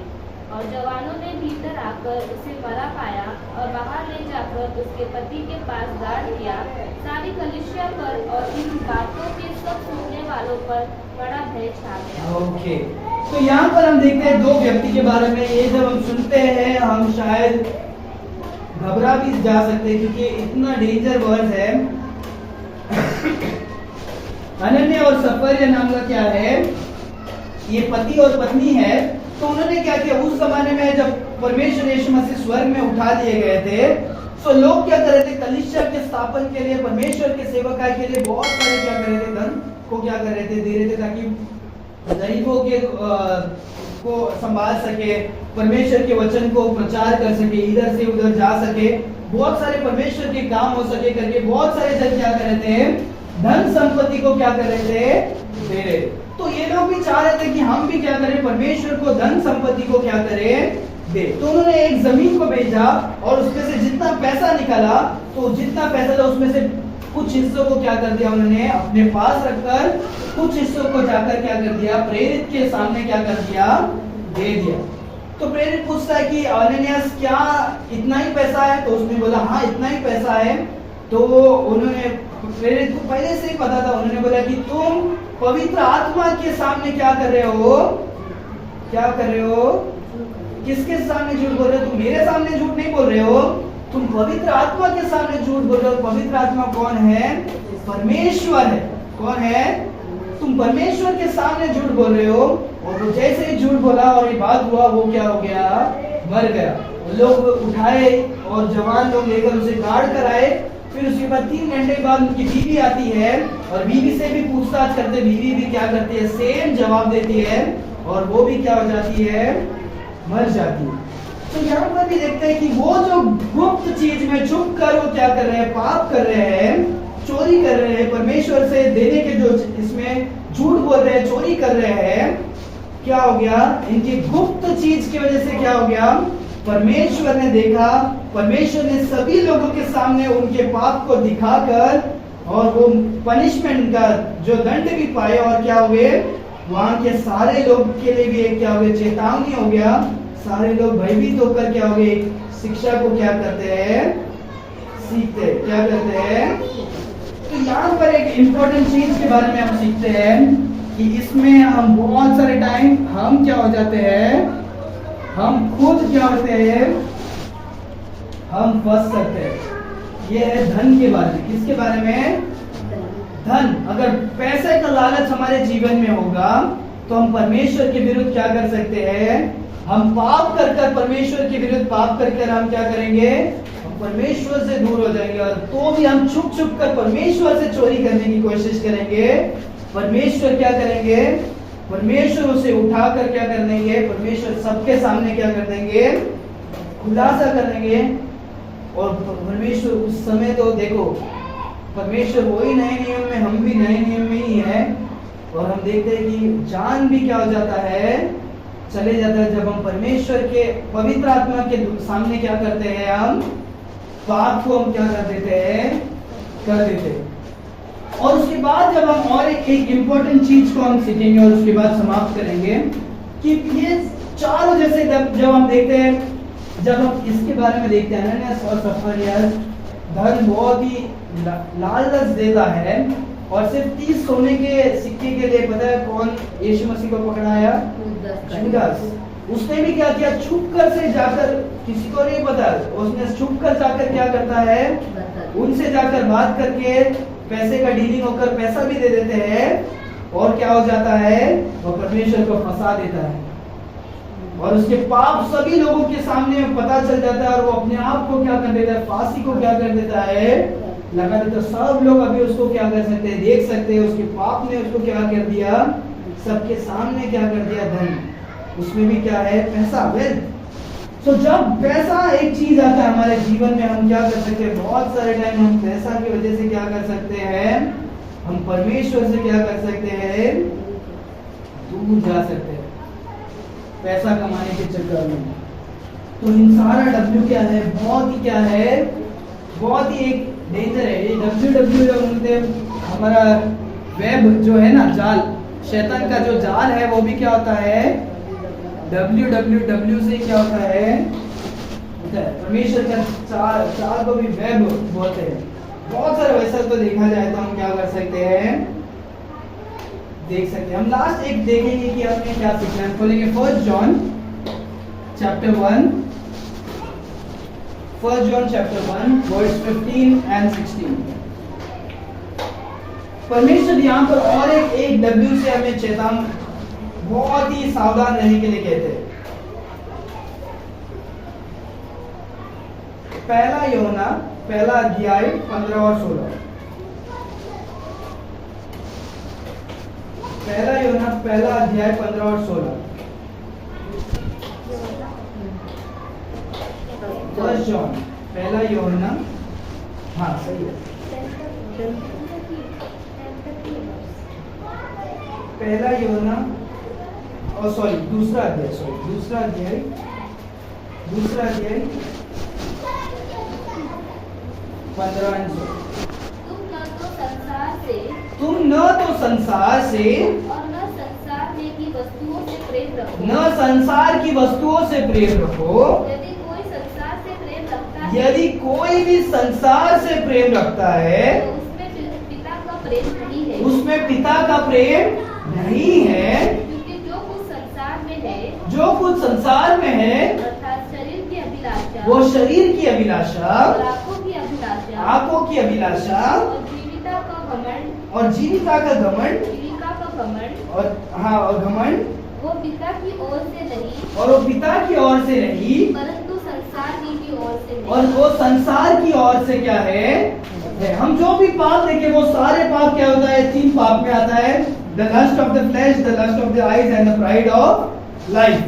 Speaker 2: और जवानों ने भीतर आकर उसे मरा पाया और बाहर ले जाकर उसके पति के पास गाड़ दिया। सारी कलीसिया पर और इन बातों के सब सुनने वालों पर बड़ा भय छा गया।
Speaker 1: ओके, तो यहाँ पर हम देखते हैं दो व्यक्ति के बारे में। ये जब हम सुनते हैं हम शायद घबरा भी जा सकते हैं, क्योंकि इतना डेंजर वर्ड है। अनन्या और सफर्या नाम का क्या है, ये पति और पत्नी है। तो उन्होंने क्या किया, उस जमाने में जब परमेश्वर यीशु मसीह स्वर्ग में उठा दिए गए थे, तो लोग क्या कर रहे थे, कलीसिया के स्थापन के लिए, परमेश्वर के सेवकाई के लिए बहुत सारे क्या कर रहे थे, धन को क्या कर रहे थे, दे रहे थे, ताकि गरीबों के को संभाल सके, परमेश्वर के वचन को प्रचार कर सके, इधर से उधर जा सके, बहुत सारे परमेश्वर के काम हो सके करके बहुत सारे जन क्या कर रहे थे, धन संपत्ति को क्या कर रहे थे, दे रहे। तो ये लोग भी चाह रहे थे कि हम भी क्या करें, परमेश्वर को धन संपत्ति को क्या करें, दे। तो उन्होंने एक जमीन को बेचा और उसमें से जितना पैसा निकाला, तो जितना पैसा था उसमें से कुछ हिस्सों को क्या कर दिया, उन्होंने अपने पास रखकर कुछ हिस्सों को जाकर क्या कर दिया, प्रेरित के सामने क्या कर दिया, दे दिया। तो प्रेरित पूछता है कि अनन्यास क्या इतना ही पैसा है, तो उसने बोला हाँ इतना ही पैसा है। तो उन्होंने, प्रेरित को पहले से ही पता था, उन्होंने बोला कि तुम पवित्र आत्मा के सामने क्या कर रहे हो, क्या कर रहे हो, किसके सामने झूठ बोल रहे हो, तुम मेरे सामने झूठ नहीं बोल रहे हो, तुम पवित्र आत्मा के सामने झूठ बोल रहे हो। पवित्र आत्मा कौन है, परमेश्वर है। कौन है, तुम परमेश्वर के सामने झूठ बोल रहे हो। और वो जैसे ही झूठ बोला और ये बात हुआ, वो क्या हो गया, मर गया। लोग उठाए और जवान लोग लेकर उसे गाड़ कर आए। फिर उसके बाद 3 घंटे बाद उनकी बीवी आती है और बीवी से भी पूछताछ करते, बीवी भी क्या करती है, सेम जवाब देती है और वो भी क्या हो जाती है, मर जाती है। तो यहाँ पर भी देखते हैं कि वो जो गुप्त चीज में छुप कर वो क्या कर रहे हैं, पाप कर रहे हैं, चोरी कर रहे हैं, परमेश्वर से देने के जो इसमें झूठ बोल रहे हैं, चोरी कर रहे हैं, क्या हो गया, इनकी गुप्त चीज की वजह से क्या हो गया, परमेश्वर ने देखा, परमेश्वर ने सभी लोगों के सामने उनके पाप को दिखाकर और वो पनिशमेंट का जो दंड भी पाए, और क्या हुए, वहां के सारे लोग के लिए भी एक क्या हो गया, चेतावनी हो गया। सारे लोग भयभीत होकर क्या हो गए, शिक्षा को क्या करते हैं, सीखते, क्या करते हैं। तो यहाँ पर एक इम्पोर्टेंट चीज के बारे में हम सीखते हैं कि इसमें हम बहुत सारे टाइम हम क्या हो जाते हैं, हम खुद क्या होते हैं, हम फंस सकते हैं। ये है धन के बारे में। किसके बारे में, धन। अगर पैसे का लालच हमारे जीवन में होगा तो हम परमेश्वर के विरुद्ध क्या कर सकते हैं, हम पाप कर कर परमेश्वर के विरुद्ध पाप कर कर हम क्या करेंगे, हम परमेश्वर से दूर हो जाएंगे। और तो भी हम छुप छुप कर परमेश्वर से चोरी करने की कोशिश करेंगे। परमेश्वर क्या करेंगे, परमेश्वर उसे उठाकर क्या कर देंगे, परमेश्वर सबके सामने क्या कर देंगे, खुलासा कर देंगे। और परमेश्वर उस समय तो देखो, परमेश्वर वही नए नियम में, हम भी नए नियम में ही है। और हम देखते हैं कि जान भी क्या हो जाता है, चले जाता है, जब हम परमेश्वर के पवित्र आत्मा के सामने क्या करते हैं, हम पाप को हम क्या कर देते हैं, कर देते हैं। और उसके बाद जब हम और एक इम्पोर्टेंट चीज को हम सीखेंगे और उसके बाद समाप्त करेंगे कि ये चारों जैसे जब हम देखते हैं, जब हम इसके बारे में देखते हैं, अनन्यास और सफर्या, धन बहुत ही लालच देता है। और सिर्फ 30 सोने के सिक्के के लिए पता है कौन यीशु मसीह को पकड़ाया, जुदास। उसने भी क्या किया, छुप कर से जाकर, किसी को नहीं पता, उसने छुप कर जाकर क्या करता है, उनसे जाकर बात करके पैसे का डीलिंग होकर पैसा भी दे देते हैं। और क्या हो जाता है, वो परमेश्वर को फंसा देता है और उसके पाप सभी लोगों के सामने पता चल जाता है। और वो अपने आप को क्या कर देता है, फांसी को क्या कर देता है, लगा देता। सब लोग अभी उसको क्या कर सकते हैं, देख सकते हैं, उसके पाप ने उसको क्या कर दिया, सबके सामने क्या कर दिया, धन। उसमें भी क्या है, पैसा, वेल्थ। तो जब पैसा एक चीज आता है हमारे जीवन में, हम क्या कर सकते हैं, बहुत सारे टाइम हम पैसा की वजह से क्या कर सकते हैं, हम परमेश्वर से क्या कर सकते हैं, दूर जा सकते हैं पैसा कमाने के चक्कर में। तो इन सारा डब्ल्यू क्या है, बहुत ही क्या है, बहुत ही एक डेंजर है। ये डब्ल्यू जो बोलते हैं, हमारा वेब जो है ना, जाल, शैतान का जो जाल है वो भी क्या होता है, डब्ल्यू से क्या होता है, परमेश्वर का चाल को भी वेब बोलते हैं। बहुत सारे वैसा तो देखा जाए तो हम क्या कर सकते हैं, देख सकते हैं। हम लास्ट एक देखेंगे कि हमने क्या सीखना है। खोलेंगे 1 John chapter 1, 1 John chapter 1 verse 15 and 16। परमेश्वर यहाँ पर और एक डब्ल्यू से हमें चेतावनी, बहुत ही सावधान रहने के लिए कहते हैं। पहला यूहन्ना पहला अध्याय 15 और 16। पहला यूहन्ना पहला अध्याय 15 और 16। 1 जॉन पहला यूहन्ना, हाँ सही है, पहला यूहन्ना, और सॉरी दूसरा अध्याय 15 और 16। तुम न तो संसार से
Speaker 2: और न संसार में की वस्तुओं से प्रेम रखो,
Speaker 1: न संसार की वस्तुओं से प्रेम रखो।
Speaker 2: यदि कोई संसार से प्रेम रखता है,
Speaker 1: यदि कोई भी संसार से प्रेम रखता है
Speaker 2: तो उसमें पिता का प्रेम नहीं है,
Speaker 1: उसमें पिता का प्रेम नहीं है।
Speaker 2: क्योंकि जो कुछ संसार में है,
Speaker 1: जो कुछ संसार में है,
Speaker 2: अर्थात शरीर की अभिलाषा,
Speaker 1: वो शरीर की अभिलाषा,
Speaker 2: और आंखों की अभिलाषा,
Speaker 1: आंखों की अभिलाषा,
Speaker 2: और जीविता का घमंड,
Speaker 1: और जीविका का घमंड,
Speaker 2: जीविका का घमंड,
Speaker 1: और हाँ और घमंड,
Speaker 2: वो पिता की ओर से नहीं,
Speaker 1: और वो पिता की ओर से नहीं,
Speaker 2: परंतु संसार की ओर से
Speaker 1: और
Speaker 2: नहीं।
Speaker 1: वो संसार की ओर से क्या है। हम जो भी पाप देखें वो सारे पाप क्या होता है, 3 पाप में आता है, the lust of the flesh, the lust of the eyes and the pride of life.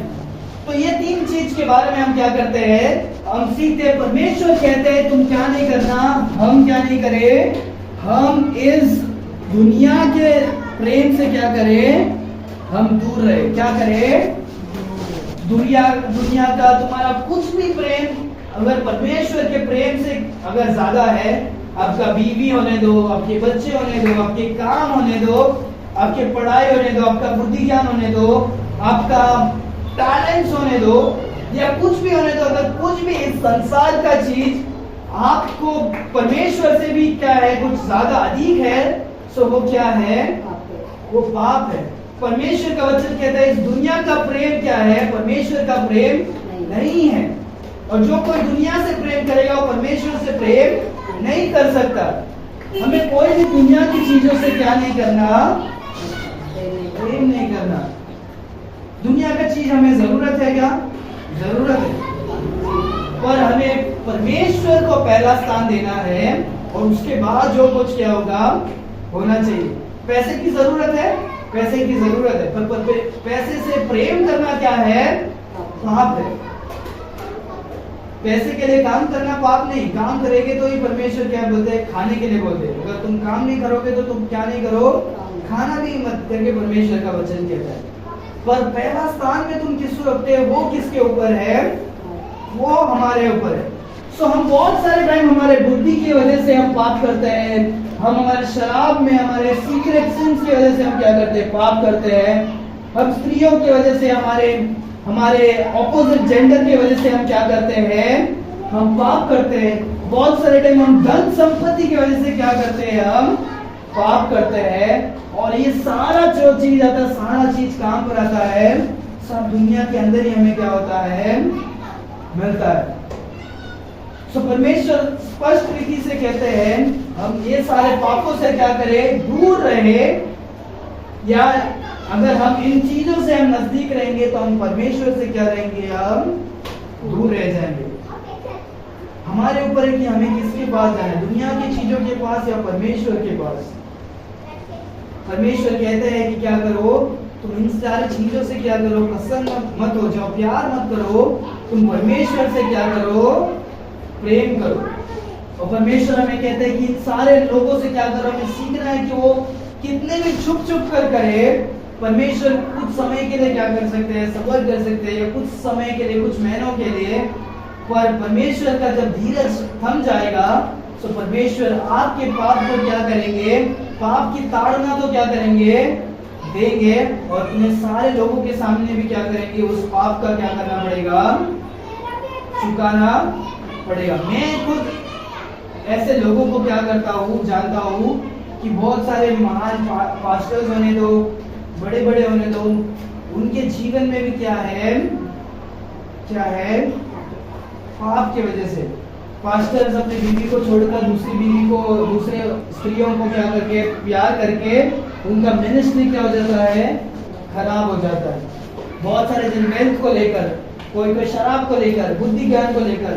Speaker 1: तो ये 3 चीज के बारे में हम क्या करते हैं, हम सीखते हैं। परमेश्वर कहते हैं तुम क्या नहीं करना, हम क्या नहीं करें, हम इस दुनिया के प्रेम से क्या करें, हम दूर रहे। क्या करें, दुनिया का तुम्हारा कुछ भी प्रेम अगर परमेश्वर के प्रेम से अगर ज्यादा है, आपका बीवी होने दो, आपके बच्चे होने दो, आपके काम होने दो, आपके पढ़ाई होने दो, आपका बुद्धि ज्ञान होने दो, आपका टैलेंट्स होने दो, या कुछ भी होने दो, अगर कुछ भी इस संसार का चीज आपको परमेश्वर से भी क्या है, कुछ ज्यादा अधिक है, सो वो क्या है, वो पाप है। परमेश्वर का वचन कहता है इस दुनिया का प्रेम क्या है, परमेश्वर का प्रेम नहीं है। और जो कोई दुनिया से प्रेम करेगा वो परमेश्वर से प्रेम नहीं कर सकता। हमें कोई भी दुनिया की चीजों से क्या नहीं करना, प्रेम नहीं करना। दुनिया का चीज हमें जरूरत है क्या, जरूरत है, पर हमें परमेश्वर को पहला स्थान देना है, और उसके बाद जो कुछ क्या होगा होना चाहिए। पैसे की जरूरत है, पैसे की जरूरत है, पर पैसे से प्रेम करना क्या है, पाप है। पैसे के लिए काम करना पाप नहीं, काम करेंगे तो ही परमेश्वर क्या बोलते हैं, खाने के लिए बोलते हैं। अगर तुम काम नहीं करोगे तो तुम क्या नहीं करो, खाना भी मत करके परमेश्वर का वचन कहता है। पर पहला स्थान में तुम किसको रखते हैं, वो किसके ऊपर है, वो हमारे ऊपर है। सो हम बहुत सारे टाइम हमारे बुद्धि की वजह से हम पाप करते हैं, हम हमारे शराब में, हमारे सीक्रेट सिंस की वजह से हम क्या करते हैं, पाप करते हैं। हम स्त्रियों की वजह से, हमारे ऑपोजिट जेंडर की वजह से हम क्या करते हैं, हम पाप करते हैं। बहुत सारे टाइम हम धन संपत्ति की वजह से क्या करते हैं, हम पाप करते हैं। और ये सारा जो चीज आता है, सारा चीज कहां पर आता है, सब दुनिया के अंदर ही हमें क्या होता है, मिलता है। सो परमेश्वर स्पष्ट रीति से कहते हैं हम ये सारे पापों से क्या करें, दूर रहे, या अगर हम इन चीजों से हम नजदीक रहेंगे तो हम परमेश्वर से क्या रहेंगे, हम दूर रह जाएंगे। हमारे ऊपर है कि हमें किसके पास जाना है, दुनिया की चीजों के पास या परमेश्वर के पास। परमेश्वर कहते हैं कि क्या करो, तुम इन सारी चीजों से क्या करो, प्रसन्न मत हो जाओ, प्यार मत करो, तुम परमेश्वर से क्या करो, प्रेम करो। और परमेश्वर हमें कहते हैं कि इन सारे लोगों से क्या करो, हमें सीखना है कि वो कितने भी छुप छुप कर करे, परमेश्वर कुछ समय के लिए क्या कर सकते हैं, सबर कर सकते हैं, या कुछ समय के लिए, कुछ महीनों के लिए, पर परमेश्वर का जब धीरज थम जाएगा तो परमेश्वर आपके पाप को क्या करेंगे, पाप की ताड़ना तो क्या करेंगे, देंगे, और उन्हें सारे लोगों के सामने भी क्या करेंगे, उस पाप का क्या करना पड़ेगा, चुकाना पड़ेगा। मैं खुद ऐसे लोगों को क्या करता हूँ, जानता हूँ कि बहुत सारे महान पास्टर्स होने दो, बड़े बड़े होने दो, उनके जीवन में भी क्या है, पाप की वजह से पास्टर्स अपनी बीवी को छोड़कर दूसरी बीवी को, दूसरे स्त्रियों को क्या करके, प्यार करके उनका मिनिस्ट्री क्या हो जाता है, खराब हो जाता है। बहुत सारे जन वेल्थ को लेकर, कोई शराब को लेकर, बुद्धि ज्ञान को लेकर।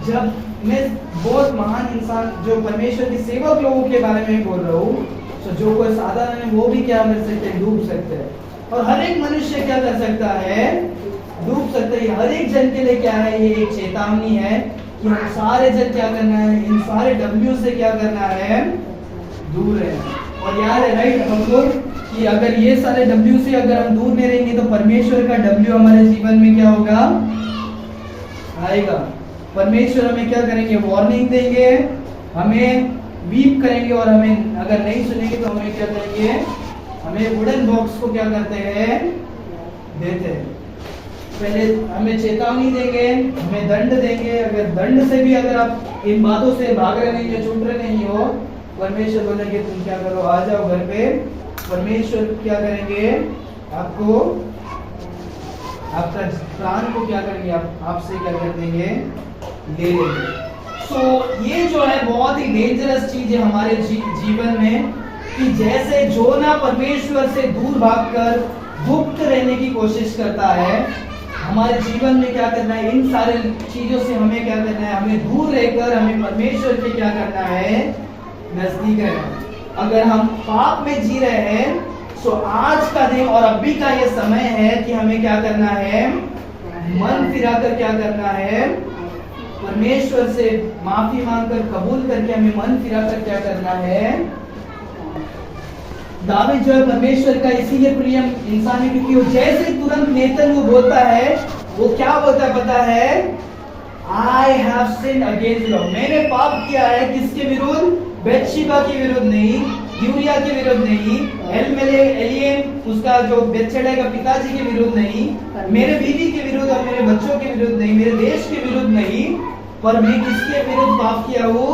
Speaker 1: जब मैं बहुत महान इंसान जो परमेश्वर के सेवक लोगों के बारे में बोल रहा हूँ, तो जो कोई साधारण है वो भी क्या कर सकते हैं, डूब सकते हैं। और हर एक मनुष्य क्या कर सकता है, डूब सकते हैं। हर एक जन के लिए क्या है, ये एक चेतावनी है कि हम सारे जन क्या करना है, इन सारे डब्ल्यू से क्या करना है, दूर रहना। और याद है राइट हमको कि अगर ये सारे डब्ल्यू से अगर हम दूर नहीं रहेंगे तो परमेश्वर का डब्ल्यू हमारे जीवन में क्या होगा, आएगा। परमेश्वर हमें क्या करेंगे, वार्निंग देंगे, हमें वीप करेंगे, और हमें अगर नहीं सुनेंगे तो हमें क्या करेंगे, हमें वुडन बॉक्स को क्या करते हैं, देते हैं। पहले हमें चेतावनी देंगे, हमें दंड देंगे। अगर दंड से भी अगर आप इन बातों से भाग रहे नहीं हो, छूट रहे नहीं हो, परमेश्वर बोलेंगे तुम क्या करो, आ जाओ घर पे। परमेश्वर क्या करेंगे, आपको, आपका प्राण को क्या करेंगे, आपसे क्या कर देंगे, ले लेंगे। ये जो है बहुत ही डेंजरस चीज है हमारे जीवन में, कि जैसे जोना परमेश्वर से दूर भागकर गुप्त रहने की कोशिश करता है, हमारे जीवन में क्या करना है, इन सारे चीजों से हमें क्या करना है, हमें दूर रहकर हमें परमेश्वर के क्या करना है, नजदीक रहना। अगर हम पाप में जी रहे हैं तो आज का दिन और अभी का ये समय है कि हमें क्या करना है, मन फिराकर क्या करना है, परमेश्वर से माफी मांगकर, कबूल करके हमें मन फिराकर क्या करना है। दावीद जो है परमेश्वर का इसीलिए प्रिय इंसान है क्योंकि वो जैसे तुरंत नेतन वो बोलता है, वो क्या बोलता है पता है, I have sinned against God। मैंने पाप किया है किसके विरुद्ध, बेतशेबा के विरुद्ध नहीं, यूरिया के विरुद्ध नहीं, एलियम उसका जो बेतशेबा का पिताजी के विरुद्ध नहीं, मेरे बीवी के विरुद्ध और मेरे बच्चों के विरुद्ध नहीं, मेरे देश के विरुद्ध नहीं, पर मैं किसके विरुद्ध पाप किया हूँ,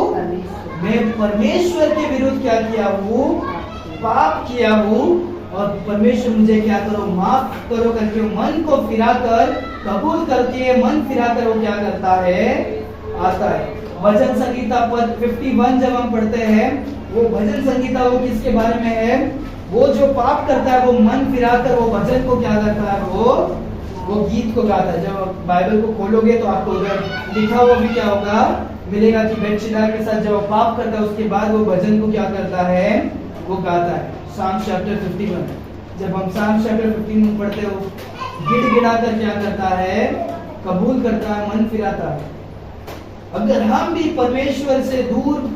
Speaker 1: मैं परमेश्वर के विरुद्ध क्या किया हूँ, पाप किया हूँ। और परमेश्वर मुझे क्या करो, माफ करो करके मन को फिराकर, कबूल करके मन फिराकर वो क्या करता है, आता है। भजन संगीता पद 51 जब हम पढ़ते हैं, वो भजन संगीता वो किसके बारे में है, वो जो पाप करता है वो मन फिराकर वो भजन को क्या करता है, वो गीत को गाता है। जब बाइबल को खोलोगे तो आपको उधर लिखा हुआ भी क्या होगा, मिलेगा कि बेतशेबा के साथ जब पाप करता है उसके बाद वो भजन को क्या करता है, वो गाता है। साम चैप्टर 51, जब हम साम चैप्टर 51 पढ़ते हो, गिड़गिड़ा कर क्या करता है, कबूल करता है, मन फिराता है। अगर हम भी परमेश्वर से दूर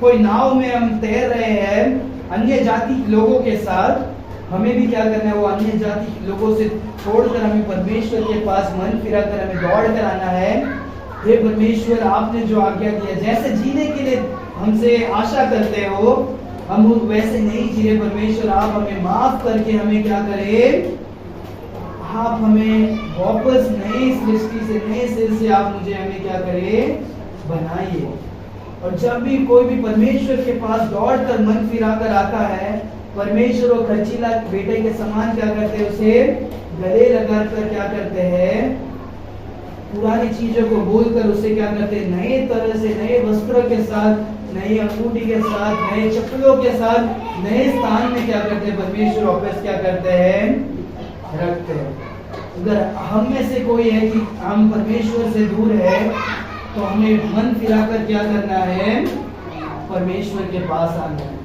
Speaker 1: कोई नाव में हम तैर रहे हैं अन्य जाति लोगों के साथ, हमें भी क्या करना है, वो अन्य जाति लोगों से छोड़कर हमें परमेश्वर के पास मन फिराकर हमें दौड़ कर आना है। हे परमेश्वर, आपने जो आज्ञा दिया, जैसे जीने के लिए हमसे आशा करते हो, हम वैसे नहीं जी रहे। परमेश्वर आप हमें माफ करके हमें क्या करें, आप हमें वापस नई सृष्टि से, नए सिर से आप मुझे हमें क्या करें, बनाइए। और जब भी कोई भी परमेश्वर के पास दौड़कर मन फिराकर आता है, परमेश्वर वो खर्चीला बेटे के समान क्या करते हैं, उसे गले लगाकर क्या करते हैं, पुरानी चीजों को भूलकर उसे क्या करते हैं, नए तरह से, नए वस्त्रों के साथ, नई अंगूठी के साथ, नए चप्पलों के साथ, नए स्थान में क्या करते हैं, परमेश्वर वापस क्या करते हैं, रखते हैं। अगर हम में से कोई है कि हम परमेश्वर से दूर है, तो हमें मन फिराकर क्या करना है, परमेश्वर के पास आना है।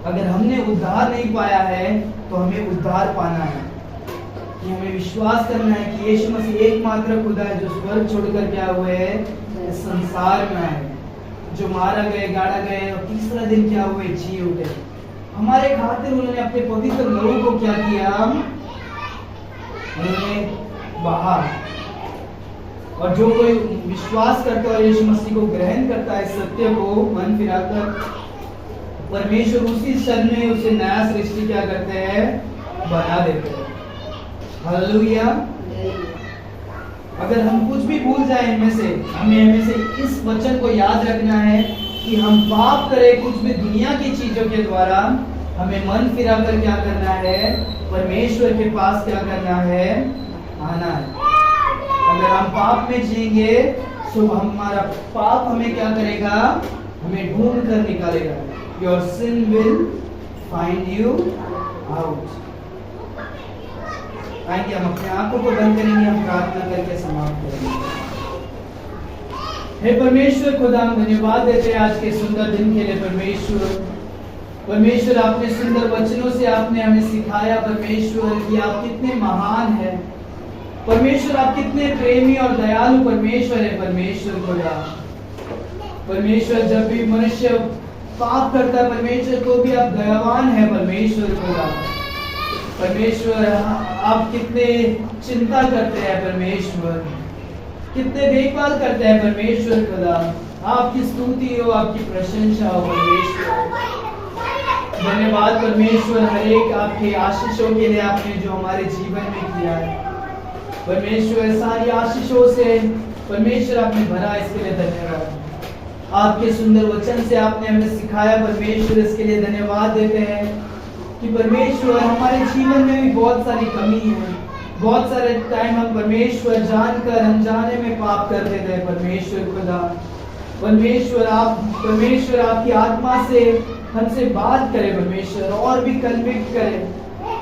Speaker 1: अगर हमने उद्धार नहीं पाया है तो हमें उद्धार पाना है, कि हमें विश्वास करना है कि यीशु मसीह एकमात्र खुदा है जो स्वर्ग छोड़कर क्या हुए है, इस संसार में आए, जो मारा गए, गाड़ा गए और तीसरा दिन क्या हुए, जी उठे। हमारे खातिर उन्होंने अपने पवित्र लोगों को क्या किया, उन्होंने बहा। और जो कोई विश्वास करता है, यीशु मसीह को ग्रहण करता है, सत्य को मन फिराकर, परमेश्वर उसी क्षण में उसे नया सृष्टि क्या करते हैं, बना देते हैं। हालेलुया। अगर हम कुछ भी भूल जाए इनमें से, हमें से इस वचन को याद रखना है कि हम पाप करें कुछ भी दुनिया की चीजों के द्वारा, हमें मन फिराकर क्या करना है, परमेश्वर के पास क्या करना है, आना है। अगर हम पाप में जिएंगे तो हमारा पाप हमें क्या करेगा, हमें ढूंढ कर निकालेगा। Your sin will find you out। आइए हम अपने आंखों को बंद करेंगे, हम प्रार्थना करके समाप्त करेंगे। हे परमेश्वर खुदा, हम धन्यवाद देते हैं आज के सुंदर दिन के लिए। परमेश्वर आपने सुंदर वचनों से आपने हमें सिखाया परमेश्वर कि आप कितने महान हैं। परमेश्वर आप कितने प्रेमी और दयालु परमेश्वर है। परमेश्वर खुदा, परमेश्वर जब भी मनुष्य पाप करता है परमेश्वर, तो भी आप दयावान है परमेश्वर खुदा। परमेश्वर आप कितने चिंता करते हैं परमेश्वर, कितने देखभाल करते हैं परमेश्वर खुदा। आपकी स्तुति हो, आपकी प्रशंसा हो परमेश्वर। धन्यवाद परमेश्वर हर एक आपके आशीषों के लिए, आपने जो हमारे जीवन में किया है परमेश्वर। सारी आशीषों से परमेश्वर आपने भरा, इसके लिए धन्यवाद। आपके सुंदर वचन से आपने हमें सिखाया परमेश्वर, इसके लिए धन्यवाद देते हैं कि परमेश्वर हमारे जीवन में भी बहुत सारी कमी है। बहुत सारे टाइम हम परमेश्वर जानकर अनजाने में पाप कर देते हैं परमेश्वर खुदा। परमेश्वर आपकी आत्मा से हमसे बात करें परमेश्वर, और भी कन्विक्ट करें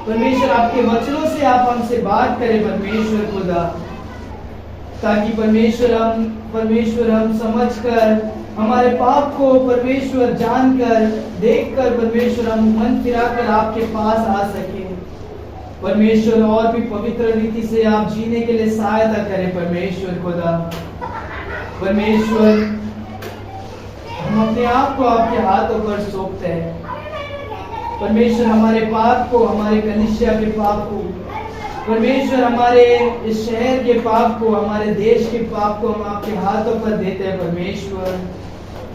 Speaker 1: परमेश्वर। आपके वचनों से आप हमसे बात करें परमेश्वर खुदा, ताकि परमेश्वर हम समझकर हमारे पाप को परमेश्वर जानकर, देखकर परमेश्वर हम मन फिराकर आपके पास आ सके परमेश्वर। और भी पवित्र रीति से आप जीने के लिए सहायता करें परमेश्वर खुदा। परमेश्वर हम अपने आप को आपके हाथों पर सौंपते हैं परमेश्वर। हमारे पाप को, हमारे कलीसिया के पाप को परमेश्वर, हमारे इस शहर के पाप को, हमारे देश के पाप को हम आपके हाथों पर देते हैं परमेश्वर।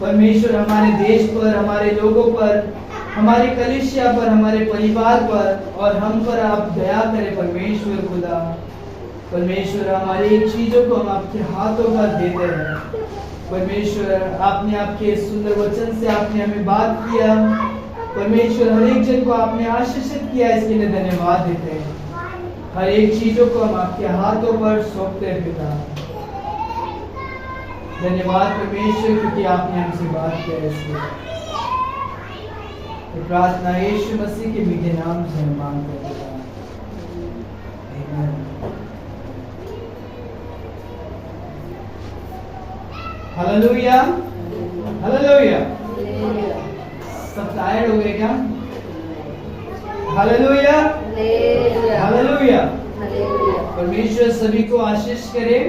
Speaker 1: परमेश्वर हमारे देश पर, हमारे लोगों पर, हमारे कलीसिया पर, हमारे परिवार पर और हम पर आप दया करें परमेश्वर खुदा। परमेश्वर हमारी एक चीजों को हम आपके हाथों पर देते हैं परमेश्वर। आपने आपके सुंदर वचन से आपने हमें बात किया परमेश्वर। हर एक जन को आपने आशीषित किया, इसके लिए धन्यवाद देते हैं। हर एक चीजों को हम आपके हाथों पर सौंपते हैं पिता। धन्यवाद परमेश्वर, क्योंकि आपने हमसे बात किया। इसलिए प्रार्थना यीशु मसीह के मीठे नाम से हम मांगते हैं। Hallelujah, hallelujah. सब टायर्ड हो गए क्या? Hallelujah, hallelujah. परमेश्वर सभी को आशीष करे।